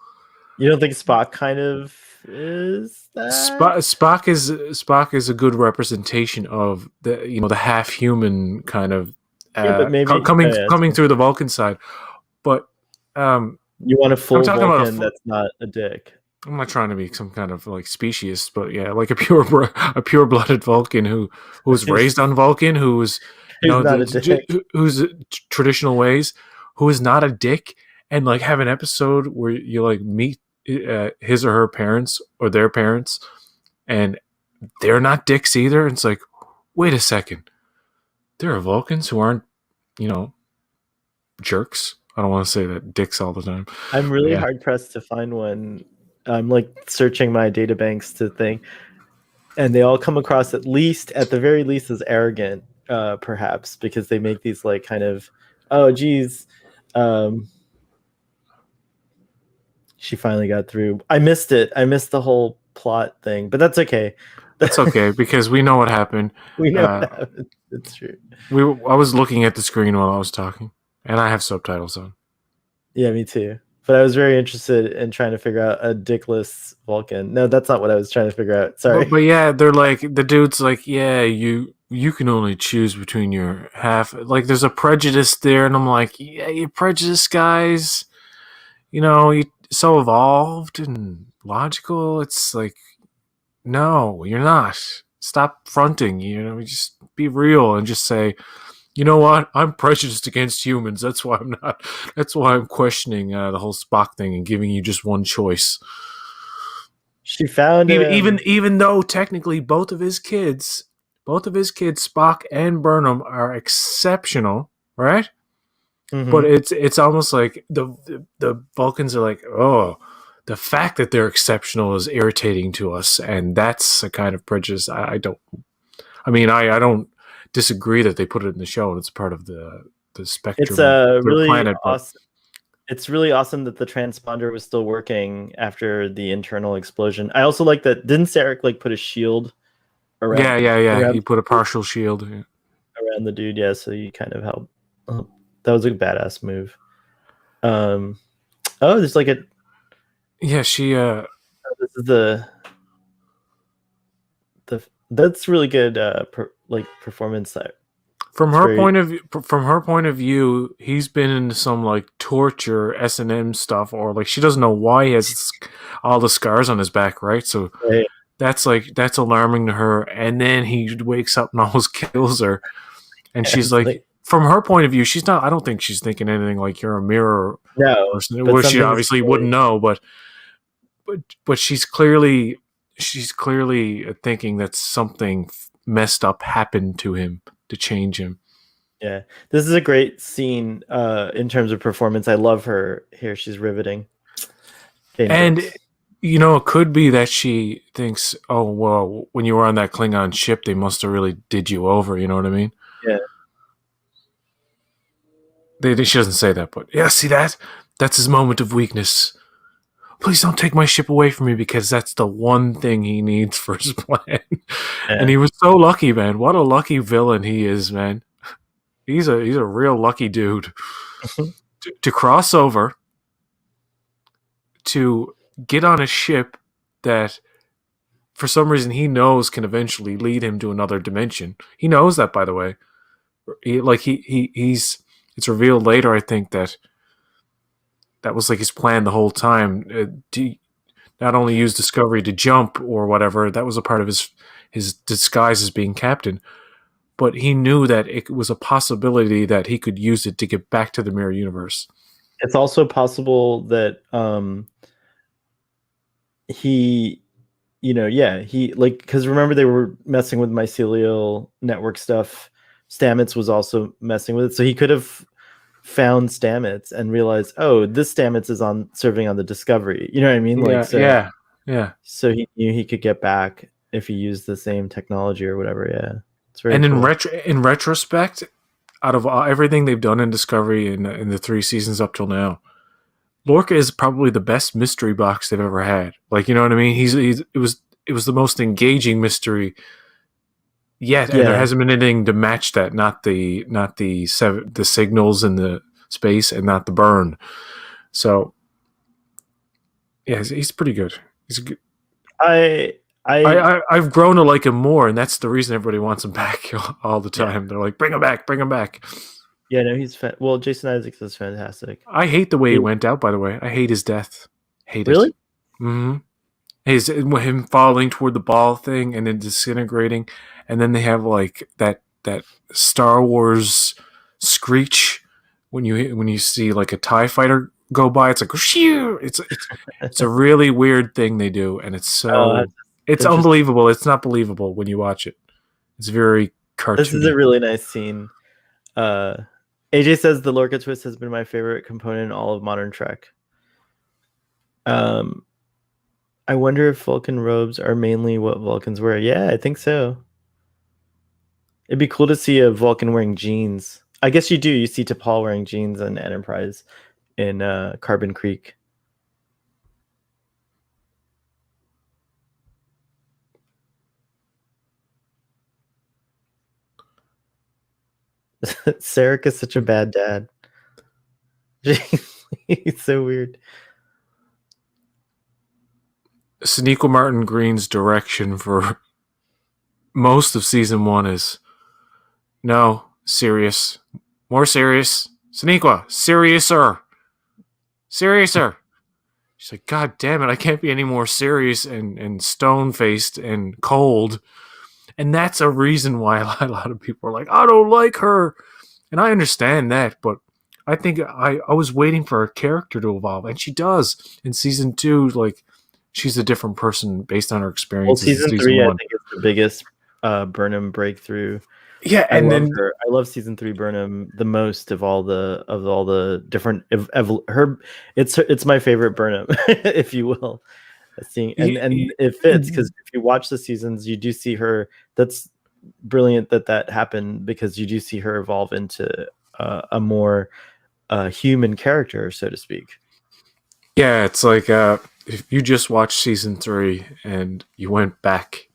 A: You don't think Spock kind of is that?
B: Spock is a good representation of the half human kind of
A: but maybe
B: coming through the Vulcan side, but
A: you want a full Vulcan that's not a dick.
B: I'm not trying to be some kind of like speciesist, but yeah, like a pure blooded Vulcan who was raised on Vulcan, who's who's traditional ways, who is not a dick, and like have an episode where you like meet his or her parents or their parents, and they're not dicks either. And it's like, wait a second, there are Vulcans who aren't, jerks. I don't want to say that dicks all the time.
A: I'm
B: But
A: really
B: yeah,
A: hard pressed to find one. I'm like searching my data banks to think, and they all come across at the very least, as arrogant, perhaps because they make these like kind of, oh geez, um, she finally got through. I missed it. I missed the whole plot thing, but that's okay.
B: that's okay because we know what happened.
A: We know
B: Uh,
A: what happened. It's true.
B: I was looking at the screen while I was talking, and I have subtitles on.
A: Yeah, me too. But I was very interested in trying to figure out a dickless Vulcan. No, that's not what I was trying to figure out.
B: But
A: Sorry.
B: yeah, they're like the dude's like, yeah, you can only choose between your half. Like there's a prejudice there, and I'm like, yeah, you prejudiced guys. You know, you so evolved and logical. It's like, no, you're not. Stop fronting. You know, just be real and just say, you know what? I'm prejudiced against humans. That's why I'm not. That's why I'm questioning the whole Spock thing and giving you just one choice.
A: She found
B: Even though technically both of his kids, Spock and Burnham, are exceptional, right? But
A: mhm.
B: it's almost like the Vulcans are like, oh, the fact that they're exceptional is irritating to us, and that's a kind of prejudice. I don't. I mean, I don't disagree that they put it in the show and it's part of the
A: It's
B: spectrum of their
A: really
B: planet, but
A: awesome. It's really awesome that the transponder was still working after the internal explosion. I also like that. Didn't Sarek like put a shield around
B: yeah. He
A: around
B: put a partial shield. Yeah,
A: around the dude? Yeah, so you kind of help. That was a badass move. Um. Oh, there's like a.
B: yeah she
A: This is the that's really good. Like performance. It's very.
B: from her point of view, he's been into some like torture S&M stuff, or like she doesn't know why he has all the scars on his back, right? So that's alarming to her. And then he wakes up and almost kills her, and she's
A: It's
B: like,
A: like
B: from her point of view, she's not. I don't think she's thinking anything like you're a mirror
A: no,
B: person.
A: but
B: Well, she
A: something's
B: obviously wouldn't
A: really,
B: know, but she's clearly thinking that something messed up happened to him to change him.
A: yeah. This is a great scene in terms of performance. I love her here. She's riveting. Jane
B: And
A: Brooks.
B: you know, it could be that she thinks, "Oh, well, when you were on that Klingon ship, they must have really did you over." You know what I mean?
A: Yeah.
B: She doesn't say that, but yeah, see that? That's his moment of weakness. Please don't take my ship away from me because that's the one thing he needs for his plan. And
A: Yeah.
B: he was so lucky, man. What a lucky villain he is, man. He's a real lucky dude to cross over to get on a ship that for some reason he knows can eventually lead him to another dimension. He knows that, by the way. He's it's revealed later, I think, that that was like his plan the whole time. To not only use Discovery to jump or whatever, that was a part of his disguise as being captain, but he knew that it was a possibility that he could use it to get back to the mirror universe.
A: It's also possible that he, yeah, he like because remember they were messing with mycelial network stuff. Stamets was also messing with it, so he could have found Stamets and realized, oh, this Stamets is on serving on the Discovery. You know what I mean? Like
B: Yeah,
A: so,
B: yeah, yeah.
A: so he knew he could get back if he used the same technology or whatever. Yeah, it's very
B: And
A: cool.
B: in retrospect, out of everything they've done in Discovery in the 3 seasons up till now, Lorca is probably the best mystery box they've ever had. Like, you know what I mean? It was the most engaging mystery yet, and there
A: Yeah,
B: hasn't been anything to match that. The signals in the space, and not the burn. So yeah, he's pretty good. He's good.
A: I I
B: I've grown to like him more, and that's the reason everybody wants him back all the
A: yeah
B: time. They're like, bring him back, bring him back.
A: yeah no well, Jason Isaacs is fantastic.
B: I hate the way he
A: He,
B: went out. By the way, I hate his death. Hate it.
A: really?
B: Mm-hmm. Him falling toward the ball thing and then disintegrating, and then they have like that Star Wars screech when you see like a TIE fighter go by. It's like shoo! It's a really weird thing they do, and
A: Oh, that's
B: it's
A: interesting.
B: unbelievable. It's not believable when you watch it. It's very
A: This is a
B: cartoony.
A: really nice scene. Uh, AJ says the Lorca twist has been my favorite component in all of modern Trek. Um, I wonder if Vulcan robes are mainly what Vulcans wear. Yeah, I think so. It'd be cool to see a Vulcan wearing jeans. I guess you do. You see T'Pol wearing jeans in Enterprise in Carbon Creek. Sarek is such a bad dad. He's so weird.
B: Sonequa Martin Green's direction for most of season 1 is no, serious. More serious. Sonequa, seriouser. Seriouser. She's like, God damn it, I can't be any more serious and stone faced and cold. And that's a reason why a lot of people are like, I don't like her. And I understand that, but I think I was waiting for her character to evolve, and she does. In season 2, like, she's a different person based on her
A: Well,
B: experiences in
A: season
B: season
A: 3, I
B: 1.
A: think, is the biggest Burnham breakthrough.
B: Yeah,
A: I
B: and
A: love
B: then
A: her. I love season 3 Burnham the most of all the different her. It's my favorite Burnham, if you will. Seeing and it fits because if you watch the seasons, you do see her. That's brilliant that happened because you do see her evolve into a more human character, so to speak.
B: yeah, it's like if you just watched season 3 and you went back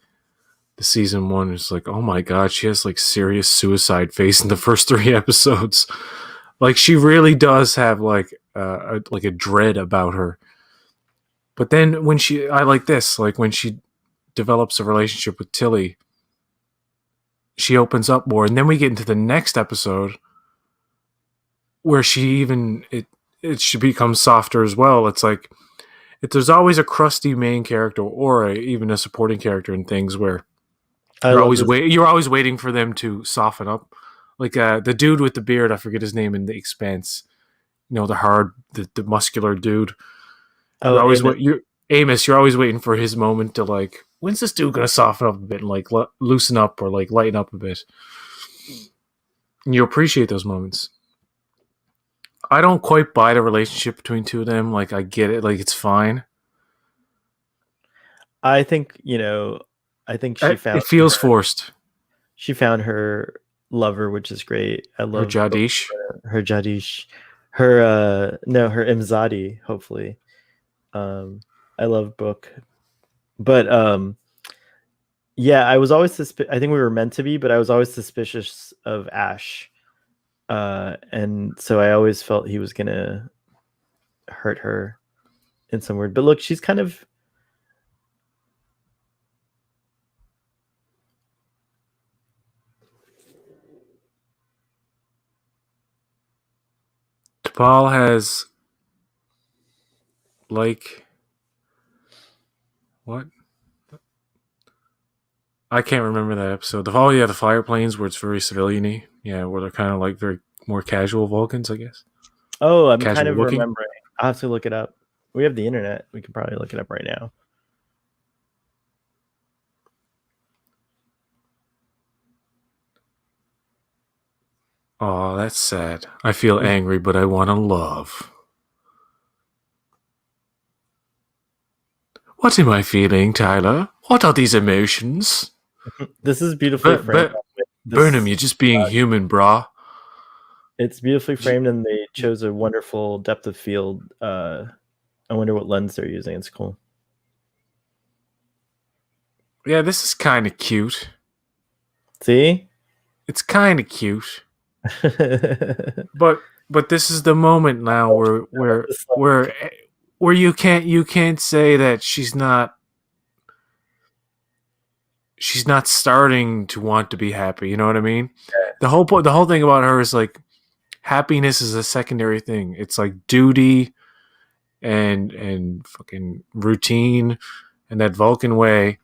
B: to season 1, it's like, oh my god, she has like serious suicide face in the first 3 episodes. Like, she really does have like a dread about her. But then when I like this, like when she develops a relationship with Tilly, she opens up more, and then we get into the next episode where she becomes softer as well. It's like if there's always a crusty main character or even a supporting character in things where
A: I love this.
B: you're always waiting for them to soften up. Like the dude with the beard, I forget his name in The Expanse. You know, the muscular dude.
A: Oh, Amos.
B: Amos. You're always waiting for his moment to like, when's this dude gonna soften up a bit and like loosen up or like lighten up a bit? And you appreciate those moments. I don't quite buy the relationship between two of them. Like, I get it. Like, it's fine.
A: I think I think she found
B: It feels forced.
A: her lover, which is great. I
B: Her
A: love
B: Jadish.
A: her Jadish, her no, her Imzadi. Hopefully, I love Book, but yeah, I was always I think we were meant to be, but I was always suspicious of Ash, and so I always felt he was gonna hurt her in some weird. But look, she's kind of.
B: T'Pol has like what? I can't remember that episode. The fire planes where it's very civilian-y. Yeah, where they're kind of like very more casual Vulcans, I guess.
A: Oh, I'm kind
B: Casual
A: of
B: looking.
A: remembering. I'll have to look it up. We have the internet. We can probably look it up right now.
B: Oh, that's sad. I feel angry, but I want to love. What am I feeling, Tyler? What are these emotions?
A: This is beautifully framed.
B: Burnham, you're just being human, brah.
A: It's beautifully framed, and they chose a wonderful depth of field. I wonder what lens they're using. It's cool.
B: Yeah, this is kind of cute.
A: See?
B: It's kind of cute. But this is the moment now where you can't say that she's not starting to want to be happy. You know what I mean?
A: Yeah.
B: The whole thing about her is like happiness is a secondary thing. It's like duty and fucking routine and that Vulcan way.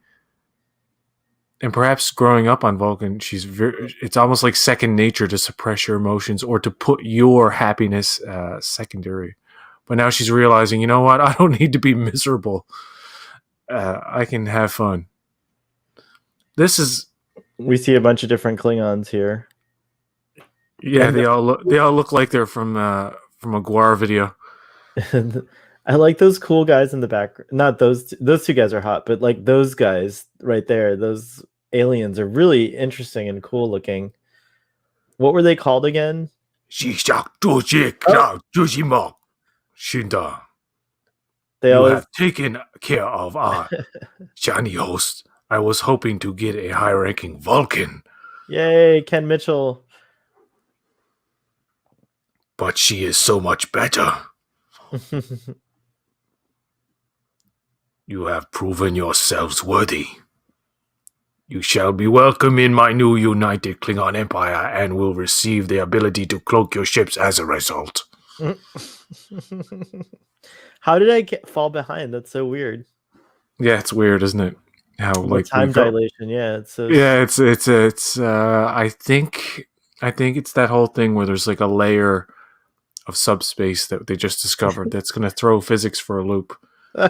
B: And perhaps growing up on Vulcan, it's almost like second nature to suppress your emotions or to put your happiness secondary. But now she's realizing, you know what? I don't need to be miserable. I can have fun. This is.
A: We see a bunch of different Klingons here.
B: Yeah,
A: And
B: they all look like they're from a Guar video.
A: I like those cool guys in the back. Not those two guys are hot, but like those guys right there, those aliens are really interesting and cool looking. What were they called again? Oh,
B: Shinda,
A: they
B: you
A: always
B: have taken care of our shiny host. I was hoping to get a high-ranking Vulcan,
A: yay, Ken Mitchell.
B: but she is so much better. You have proven yourselves worthy. You shall be welcome in my new united Klingon Empire and will receive the ability to cloak your ships as a result.
A: How did I fall behind? That's so weird.
B: Yeah, it's weird, isn't it? How
A: The
B: like we
A: time
B: go.
A: dilation, yeah, it's so
B: Yeah, it's. I think it's that whole thing where there's like a layer of subspace that they just discovered that's going to throw physics for a loop.
A: yeah,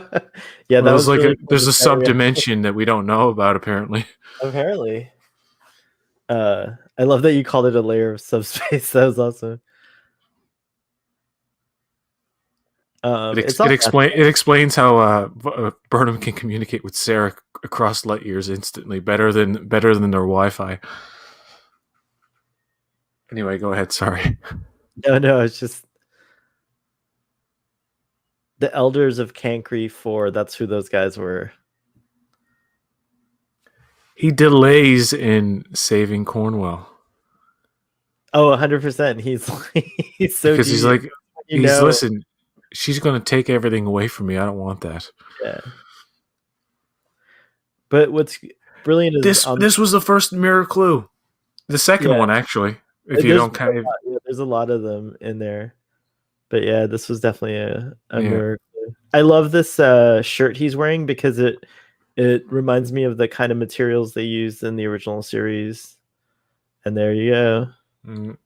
B: Well,
A: that was really cool
B: there's
A: to
B: a
A: say.
B: subdimension that we don't know about apparently.
A: Apparently. I love that you called it a layer of subspace. That was awesome. It's all
B: It explains how Burnham can communicate with Sarah across light years instantly, better than their Wi-Fi. Anyway, go ahead. Sorry.
A: no, it's just the elders of Cancri 4. That's who those guys were.
B: He delays in saving Cornwell
A: Oh, 100%. He's so
B: because he's
A: devious.
B: like,
A: You know,
B: listen, she's going to take everything away from me. I don't want that.
A: yeah. But what's brilliant is
B: This was the first mirror clue. The second
A: yeah,
B: one, actually, if you don't kind of.
A: there's a lot of them in there. But yeah, this was definitely a
B: Yeah.
A: miracle. I love this shirt he's wearing because it reminds me of the kind of materials they used in the original series. And there you go.
B: Mm,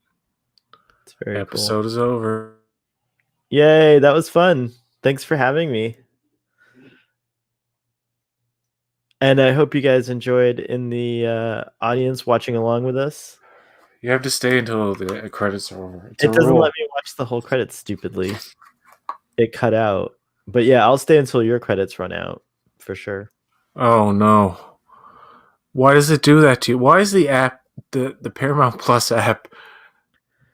A: It's very
B: episode
A: cool.
B: is over.
A: Yay, that was fun. Thanks for having me. And I hope you guys enjoyed in the audience watching along with us.
B: You have to stay until the credits are over. It's a
A: It doesn't
B: rule.
A: let me watch the whole credits stupidly. It cut out. But yeah, I'll stay until your credits run out for sure.
B: Oh no. Why does it do that to you? Why is the app, the Paramount Plus app,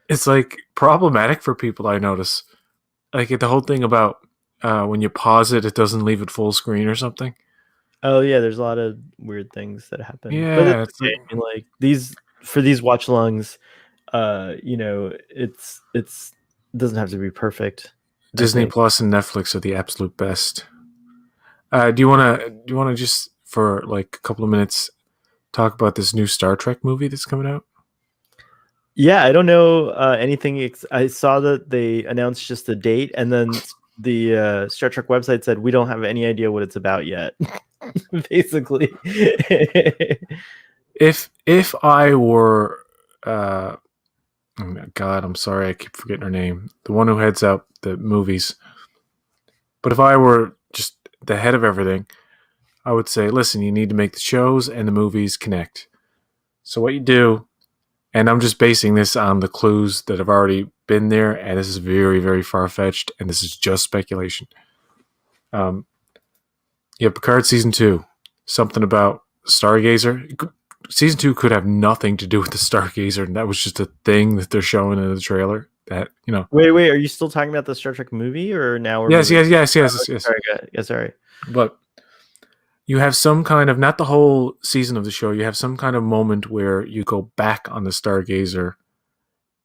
B: it's like problematic for people, I notice. Like the whole thing about when you pause it, it doesn't leave it full screen or something.
A: Oh yeah, there's a lot of weird things that happen. But it's
B: Yeah, it's
A: okay.
B: like
A: I mean, like these watch alongs, it's doesn't have to be perfect, I
B: Disney
A: think.
B: Plus and Netflix are the absolute best. Do you wanna just for like a couple of minutes talk about this new Star Trek movie that's coming out?
A: Yeah, I don't know anything. I saw that they announced just the date, and then the Star Trek website said we don't have any idea what it's about yet. Basically,
B: If I were oh my God, I'm sorry, I keep forgetting her name. The one who heads up the movies. But if I were just the head of everything, I would say, listen, you need to make the shows and the movies connect. So what you do, and I'm just basing this on the clues that have already been there, and this is very, very far fetched, and this is just speculation. Um, yeah, Picard season 2, something about Stargazer. Season 2 could have nothing to do with the Stargazer, and that was just a thing that they're showing in the trailer. That
A: wait, are you still talking about the Star Trek movie, or now we're
B: yes,
A: moving?
B: yes, yes, yes,
A: Okay,
B: yes.
A: sorry, yeah, sorry.
B: But you have some kind of, not the whole season of the show, you have some kind of moment where you go back on the Stargazer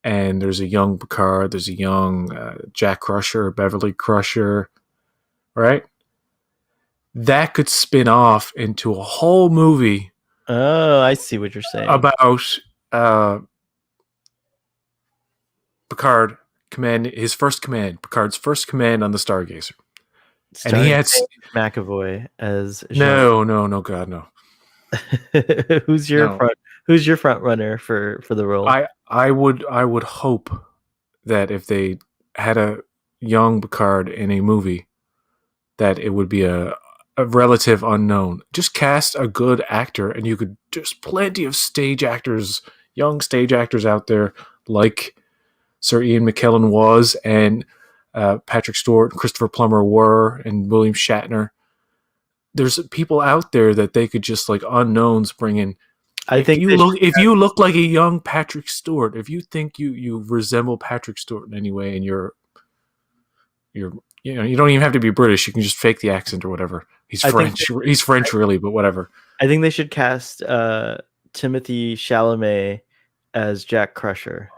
B: and there's a young Picard, there's a young Jack Crusher, Beverly Crusher, right? That could spin off into a whole movie
A: Oh, I see what you're saying.
B: about Picard Picard's first command on the Stargazer. And he
A: Starring
B: had
A: James McAvoy as Jean.
B: no, God, no.
A: who's your
B: No.
A: front? Who's your front runner for the role?
B: I would hope that if they had a young Picard in a movie, that it would be a relative unknown. Just cast a good actor, and you could. There's plenty of stage actors, young stage actors out there, like Sir Ian McKellen was, and Patrick Stewart, Christopher Plummer were, and William Shatner. There's people out there that they could just like unknowns bring in.
A: I think they should.
B: If you look like a young Patrick Stewart, if you think you resemble Patrick Stewart in any way, and you're you don't even have to be British, you can just fake the accent or whatever. He's
A: I think
B: French. He's French really, but whatever.
A: I think they should cast Timothy Chalamet as Jack Crusher.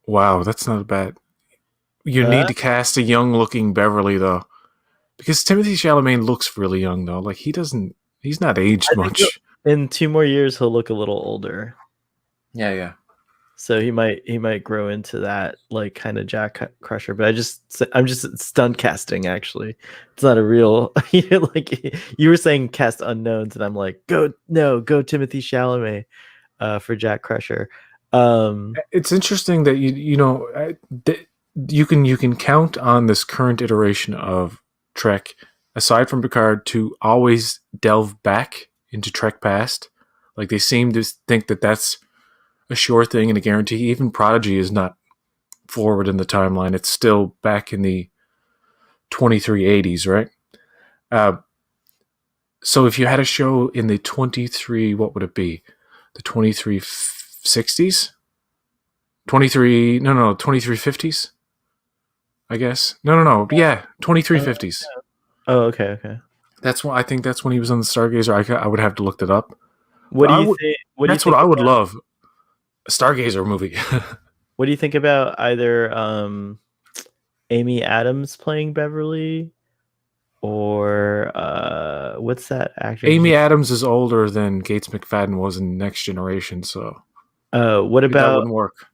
B: Wow, that's not bad. You need to cast a young-looking Beverly though, because Timothy Chalamet looks really young though. Like he's not aged much.
A: In 2 more years, he'll look a little older.
B: Yeah.
A: So he might grow into that like kind of Jack Crusher. But I'm just stunt casting. Actually, it's not a real. Like you were saying, cast unknowns, and I'm like, go Timothy Chalamet for Jack Crusher.
B: It's interesting that you can count on this current iteration of Trek, aside from Picard, to always delve back into Trek past. Like they seem to think that that's a sure thing and a guarantee. Even Prodigy is not forward in the timeline; it's still back in the 2380s, right? So if you had a show in the 23, what would it be? The 2360s? 2350s? I guess. No. Yeah, 2350s.
A: Oh, okay.
B: I think that's when he was on the Stargazer. I would have to look that up.
A: What do you think?
B: That's what I would love. A Stargazer movie.
A: What do you think about either Amy Adams playing Beverly, or what's that actor?
B: Amy Adams is older than Gates McFadden was in Next Generation, so
A: what
B: that
A: about
B: wouldn't work.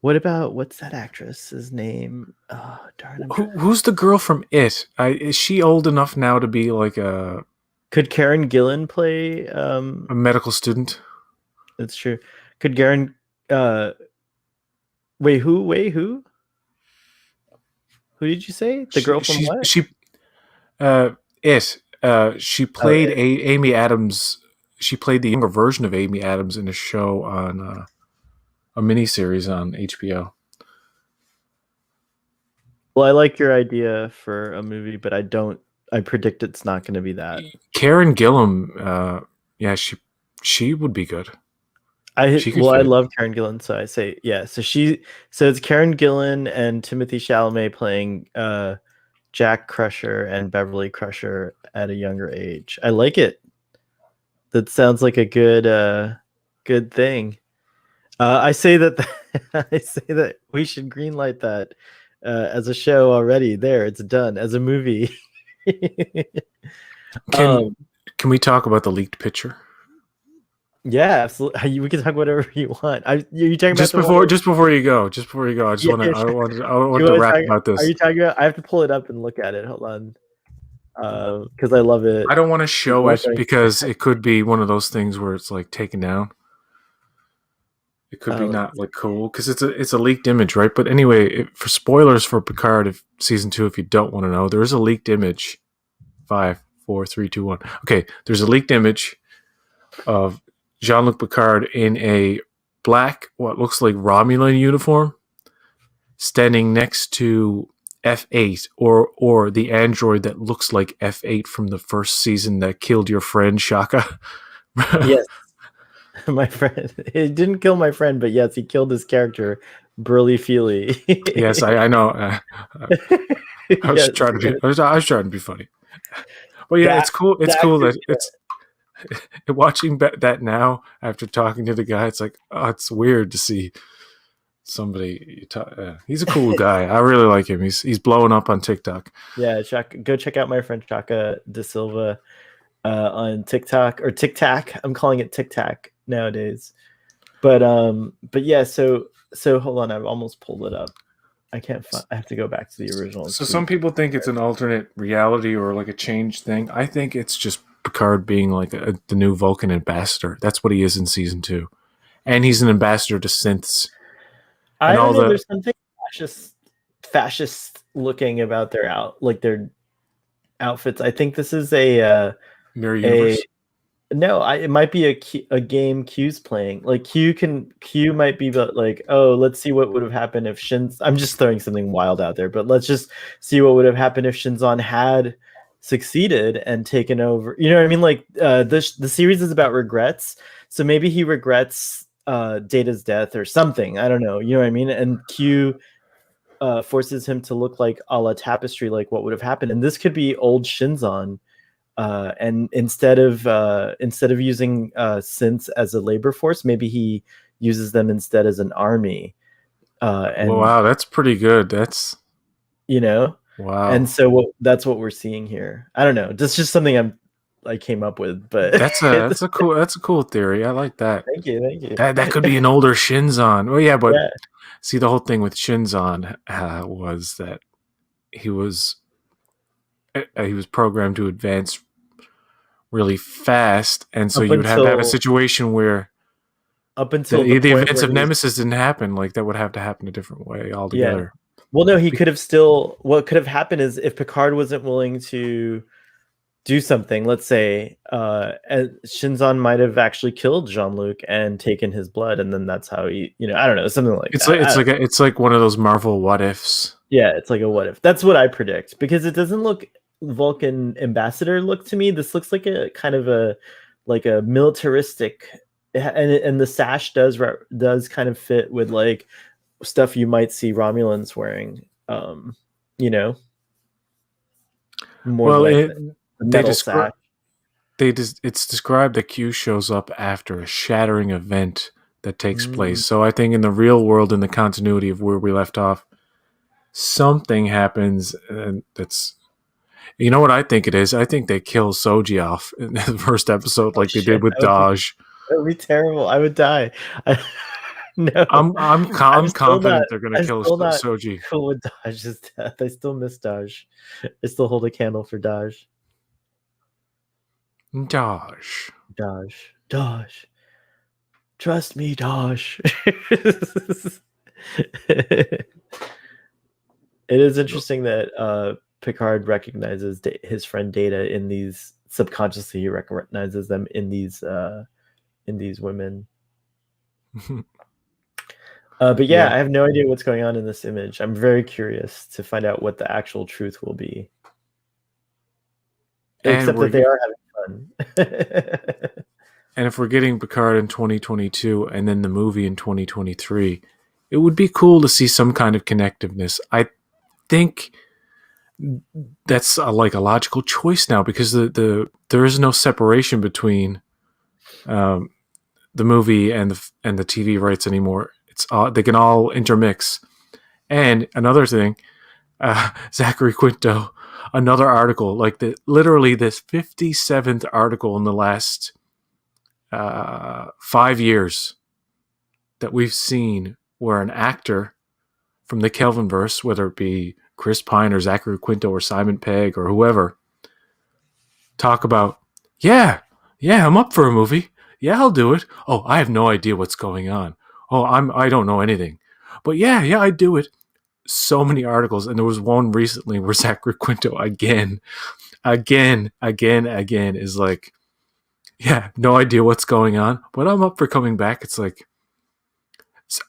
A: What's that actress's name? Oh darn!
B: Who's the girl from It? Is she old enough now to be like a?
A: Could Karen Gillan play
B: a medical student?
A: That's true. Could Karen? Wait, who? Who did you say? The girl from what?
B: She played Amy Adams. She played the younger version of Amy Adams in a show on a miniseries on HBO.
A: Well, I like your idea for a movie, but I predict it's not going to be that.
B: Karen Gillan, she would be good.
A: I love Karen Gillan, so I say yeah. So it's Karen Gillan and Timothy Chalamet playing Jack Crusher and Beverly Crusher at a younger age. I like it. That sounds like a good thing. I say that we should greenlight that as a show already. There, it's done as a movie.
B: Can we talk about the leaked picture?
A: Yeah, absolutely. We can talk whatever you want. You talking
B: just
A: about
B: just before you go? I just want to rap about this.
A: Are you talking about? I have to pull it up and look at it. Hold on, because I love it.
B: I don't want to show it because it could be one of those things where it's like taken down. It could be not like cool because it's a leaked image, right? But anyway, for spoilers for Picard of season 2, if you don't want to know, there is a leaked image. 5, 4, 3, 2, 1. Okay, there's a leaked image of Jean-Luc Picard in a black, what looks like Romulan uniform, standing next to F8 or the android that looks like F8 from the first season that killed your friend Shaka.
A: Yes. My friend. It didn't kill my friend, but yes, he killed his character, Burly Feely.
B: Yes, I know. I was trying to be funny. Well, yeah, it's cool. It's cool that it's watching that now after talking to the guy. It's like, oh, it's weird to see somebody. He's a cool guy. I really like him. He's blowing up on TikTok.
A: Yeah, go check out my friend Shaka De Silva on TikTok or TikTok. I'm calling it TikTok nowadays. But yeah. So hold on. I've almost pulled it up. I can't find. I have to go back to the original.
B: So some people think it's an alternate reality or like a change thing. I think it's just Picard being like the new Vulcan ambassador. That's what he is in season 2, and he's an ambassador to synths.
A: I don't know. There's something fascist looking about their outfits. I think this is a
B: mirror universe.
A: No, it might be a game Q's playing. Like Q might be like, oh, let's see what would have happened if I'm just throwing something wild out there, but let's just see what would have happened if Shinzon had succeeded and taken over. You know what I mean? Like the series is about regrets, so maybe he regrets Data's death or something. I don't know. You know what I mean? And Q forces him to look like a la Tapestry, like what would have happened. And this could be old Shinzon, and instead of using synths as a labor force, maybe he uses them instead as an army.
B: Well,
A: And
B: wow, that's pretty good. That's
A: you know, and
B: wow.
A: that's what we're seeing here. I don't know. That's just something I came up with, but
B: That's a cool theory. I like that.
A: thank you, thank
B: That could
A: you.
B: be an older Shinzon. Well, yeah, but
A: Yeah,
B: see, the whole thing with Shinzon was that he was he was programmed to advance really fast, and so
A: up
B: you would have to have a
A: until
B: situation where
A: up until the
B: the
A: point
B: events
A: where
B: of
A: he was.
B: Nemesis didn't happen. Like that would have to happen a different way
A: Yeah.
B: altogether.
A: Well, no, he could have still. What could have happened is if Picard wasn't willing to do something, let's say, Shinzon might have actually killed Jean-Luc and taken his blood, and then that's how he, I don't know, something like that.
B: It's like one of those Marvel what ifs.
A: Yeah, it's like a what if. That's what I predict because it doesn't look Vulcan ambassador look to me. This looks like a kind of a like a militaristic, and the sash does kind of fit with like stuff you might see Romulans wearing. You know, more
B: Well,
A: like
B: it
A: the
B: they
A: metal
B: describe
A: sash.
B: it's described that Q shows up after a shattering event that takes
A: Mm.
B: place. So I think in the real world, in the continuity of where we left off, something happens, and that's you know what I think it is. I think they kill Soji off in the first episode,
A: Oh
B: like they
A: shit,
B: did with Daj.
A: that would be terrible. I would die. No,
B: I'm confident they're gonna
A: I'm
B: kill
A: still not
B: Soji.
A: cool with Daj's death. I still miss Daj. I still hold a candle for Daj.
B: Daj.
A: Daj. Daj. Trust me, Daj. It is interesting that Picard recognizes his friend Data in these subconsciously. He recognizes them in these women. But yeah,
B: Yeah,
A: I have no idea what's going on in this image. I'm very curious to find out what the actual truth will be.
B: and
A: Except that
B: we're
A: they are having fun.
B: and if we're getting Picard in 2022 and then the movie in 2023, it would be cool to see some kind of connectiveness. I think that's like a logical choice now because there is no separation between um, the movie and the TV rights anymore. It's they can all intermix. And another thing, Zachary Quinto, another article like literally this 57th article in the last 5 years that we've seen where an actor from the Kelvinverse, whether it be Chris Pine or Zachary Quinto or Simon Pegg or whoever, talk about, yeah, I'm up for a movie. Yeah, I'll do it. Oh, I have no idea what's going on. Oh, I don't know anything. But yeah, I do it. So many articles, and there was one recently where Zachary Quinto again is like, yeah, no idea what's going on, but I'm up for coming back. It's like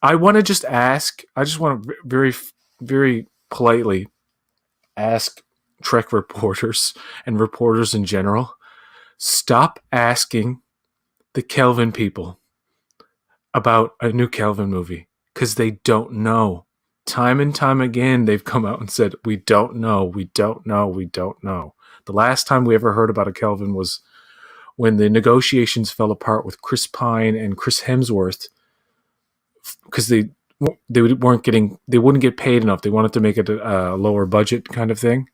B: I want to just ask. I just want to very politely ask Trek reporters and reporters in general, stop asking the Kelvin people about a new Kelvin movie because they don't know. Time and time again, they've come out and said, we don't know, we don't know, we don't know. The last time we ever heard about a Kelvin was when the negotiations fell apart with Chris Pine and Chris Hemsworth because they wouldn't get paid enough. They wanted to make it a lower budget kind of thing.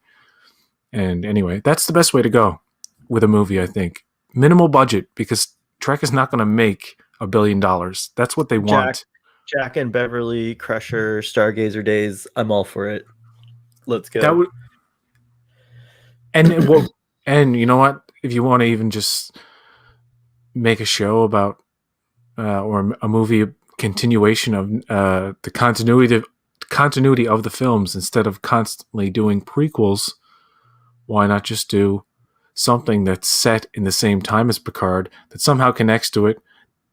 B: And anyway, that's the best way to go with a movie, I think. Minimal budget because Trek is not going to make $1 billion. That's what they
A: Jack,
B: want.
A: Jack and Beverly, Crusher, Stargazer Days. I'm all for it. Let's
B: That
A: go.
B: would and what and you know what? If you want to even just make a show about or a movie continuation of the continuity of the films instead of constantly doing prequels, why not just do something that's set in the same time as Picard that somehow connects to it,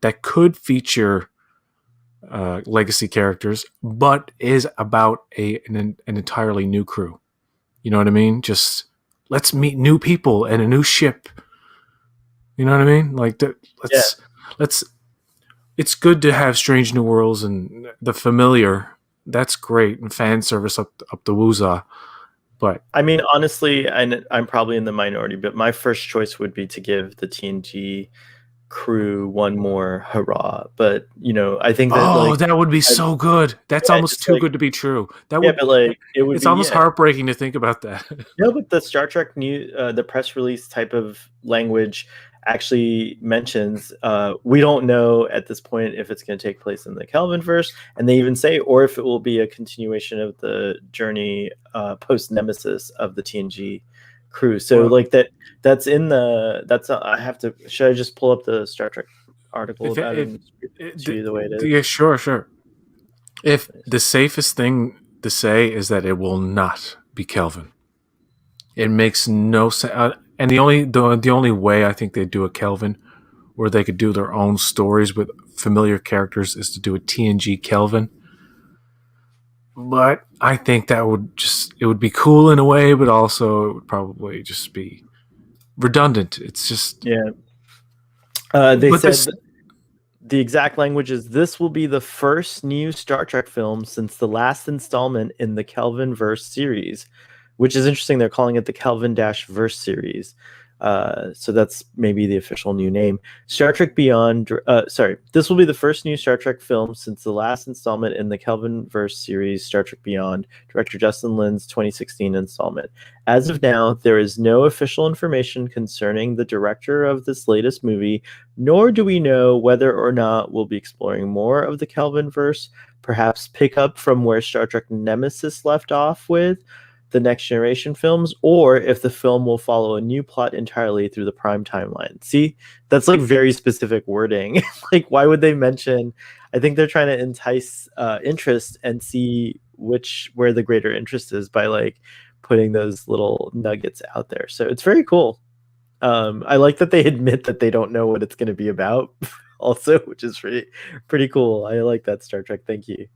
B: that could feature legacy characters, but is about an entirely new crew. You know what I mean? Just let's meet new people and a new ship. You know what I mean? Like
A: Yeah.
B: let's. It's good to have Strange New Worlds and the familiar. That's great and fan service up the woozah. But
A: I mean, honestly, I'm probably in the minority, but my first choice would be to give the TNG crew one more hurrah. But I think that
B: oh,
A: like,
B: that would be
A: I,
B: so good. That's
A: yeah,
B: almost
A: just
B: too
A: like,
B: good to be true. That
A: yeah,
B: would.
A: but like it would
B: It's
A: be,
B: almost
A: yeah.
B: heartbreaking to think about that.
A: No, but the Star Trek the press release type of language actually mentions we don't know at this point if it's going to take place in the Kelvin verse, and they even say, or if it will be a continuation of the journey post Nemesis of the TNG crew. So
B: Well,
A: like that's in the I have to. Should I just pull up the Star Trek article
B: if
A: about it
B: if
A: and read it to you the way it
B: yeah,
A: is?
B: sure, sure. If the safest thing to say is that it will not be Kelvin, it makes no sense. And the only way I think they do a Kelvin, where they could do their own stories with familiar characters, is to do a TNG Kelvin. But I think that it would be cool in a way, but also it would probably just be redundant. It's just,
A: Yeah. They
B: but
A: said
B: this,
A: the exact language is this will be the first new Star Trek film since the last installment in the Kelvin Verse series, which is interesting. They're calling it the Kelvin Dash Verse series. So that's maybe the official new name. Star Trek Beyond. Sorry, this will be the first new Star Trek film since the last installment in the Kelvin Verse series, Star Trek Beyond, director Justin Lin's 2016 installment. As of now, there is no official information concerning the director of this latest movie, nor do we know whether or not we'll be exploring more of the Kelvin verse, perhaps pick up from where Star Trek Nemesis left off with the Next Generation films, or if the film will follow a new plot entirely through the Prime timeline. See, that's like very specific wording. Like, why would they mention? I think they're trying to entice interest and see where the greater interest is by like putting those little nuggets out there. So it's very cool. I like that they admit that they don't know what it's going to be about, also, which is pretty cool. I like that, Star Trek. Thank you.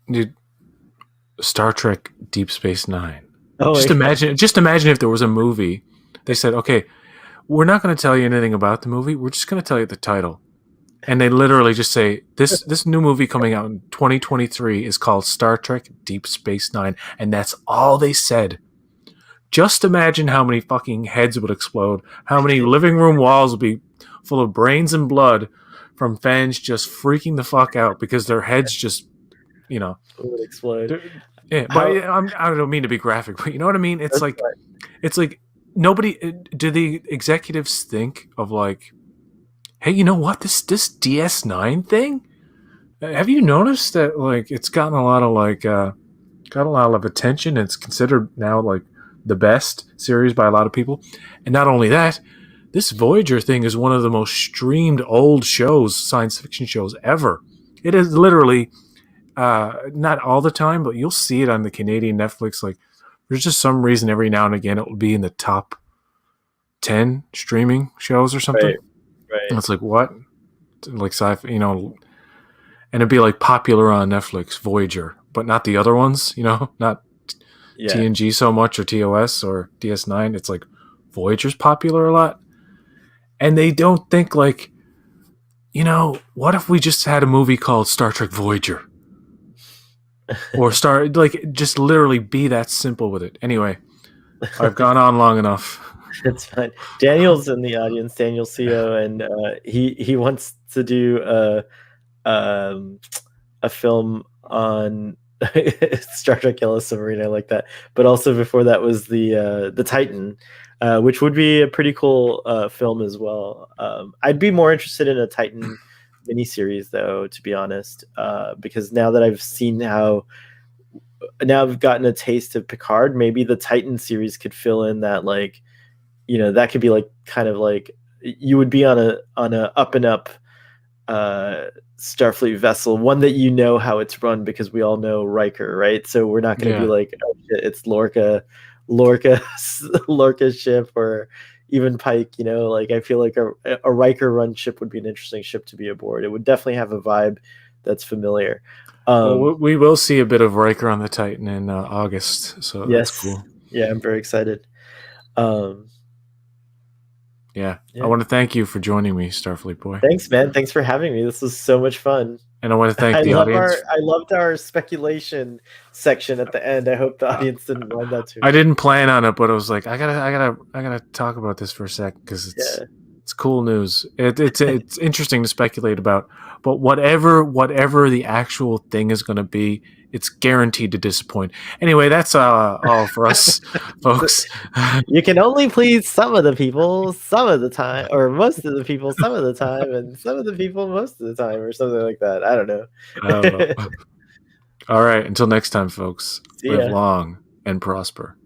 B: dude, Star Trek Deep Space Nine.
A: Oh my god.
B: Just imagine if there was a movie. They said, okay, we're not going to tell you anything about the movie. We're just going to tell you the title. And they literally just say this new movie coming out in 2023 is called Star Trek Deep Space Nine, and that's all they said. Just imagine how many fucking heads would explode, how many living room walls would be full of brains and blood from fans just freaking the fuck out because their heads just, you know,
A: It would explode.
B: yeah. But
A: How
B: I don't mean to be graphic, but you know what I mean.
A: that's fine.
B: It's like nobody. Do the executives think of like, hey, you know what? This DS9 thing. Have you noticed that like it's gotten a lot of got a lot of attention? It's considered now like the best series by a lot of people, and not only that, this Voyager thing is one of the most streamed old shows, science fiction shows ever. It is literally not all the time, but you'll see it on the Canadian Netflix. Like, there's just some reason every now and again it will be in the top 10 streaming shows or something.
A: Right, right.
B: And it's like, what? Like sci-fi, and it'd be like popular on Netflix, Voyager, but not the other ones, not
A: Yeah.
B: TNG so much or TOS or DS9. It's like Voyager's popular a lot. And they don't think like, what if we just had a movie called Star Trek Voyager? Or just literally be that simple with it. Anyway, I've gone on long enough.
A: It's fine. Daniel's in the audience, Daniel Co, and he wants to do um, a film on Star Trek Yellow Submarine. I like that. But also before that was the Titan, which would be a pretty cool film as well. I'd be more interested in a Titan miniseries, though, to be honest, because now that I've seen now I've gotten a taste of Picard, maybe the Titan series could fill in that, like, that could be like kind of like you would be on a up and up Starfleet vessel, one that how it's run, because we all know Riker, right? So we're not going to be
B: Yeah.
A: like, oh shit, it's Lorca Lorca Lorca's ship, or even Pike. Like I feel like a Riker run ship would be an interesting ship to be aboard. It would definitely have a vibe that's familiar.
B: Well, we will see a bit of Riker on the Titan in August, so that's
A: Yes,
B: cool.
A: yeah, I'm very excited. Um,
B: Yeah, I
A: yeah,
B: want to thank you for joining me, Starfleet Boy,
A: thanks, man. Thanks for having me. This was so much fun.
B: and I want to thank
A: I
B: the
A: love
B: audience.
A: I loved our speculation section at the end. I hope the audience didn't mind that too
B: I
A: much.
B: didn't plan on it, but I was like, I gotta talk about this for a sec because
A: Yeah.
B: it's cool news. It's interesting to speculate about, but whatever the actual thing is going to be, it's guaranteed to disappoint. Anyway, that's all for us, folks.
A: You can only please some of the people some of the time, or most of the people some of the time, and some of the people most of the time, or something like that. I don't know.
B: All right, until next time, folks.
A: See
B: Live
A: ya.
B: long and prosper.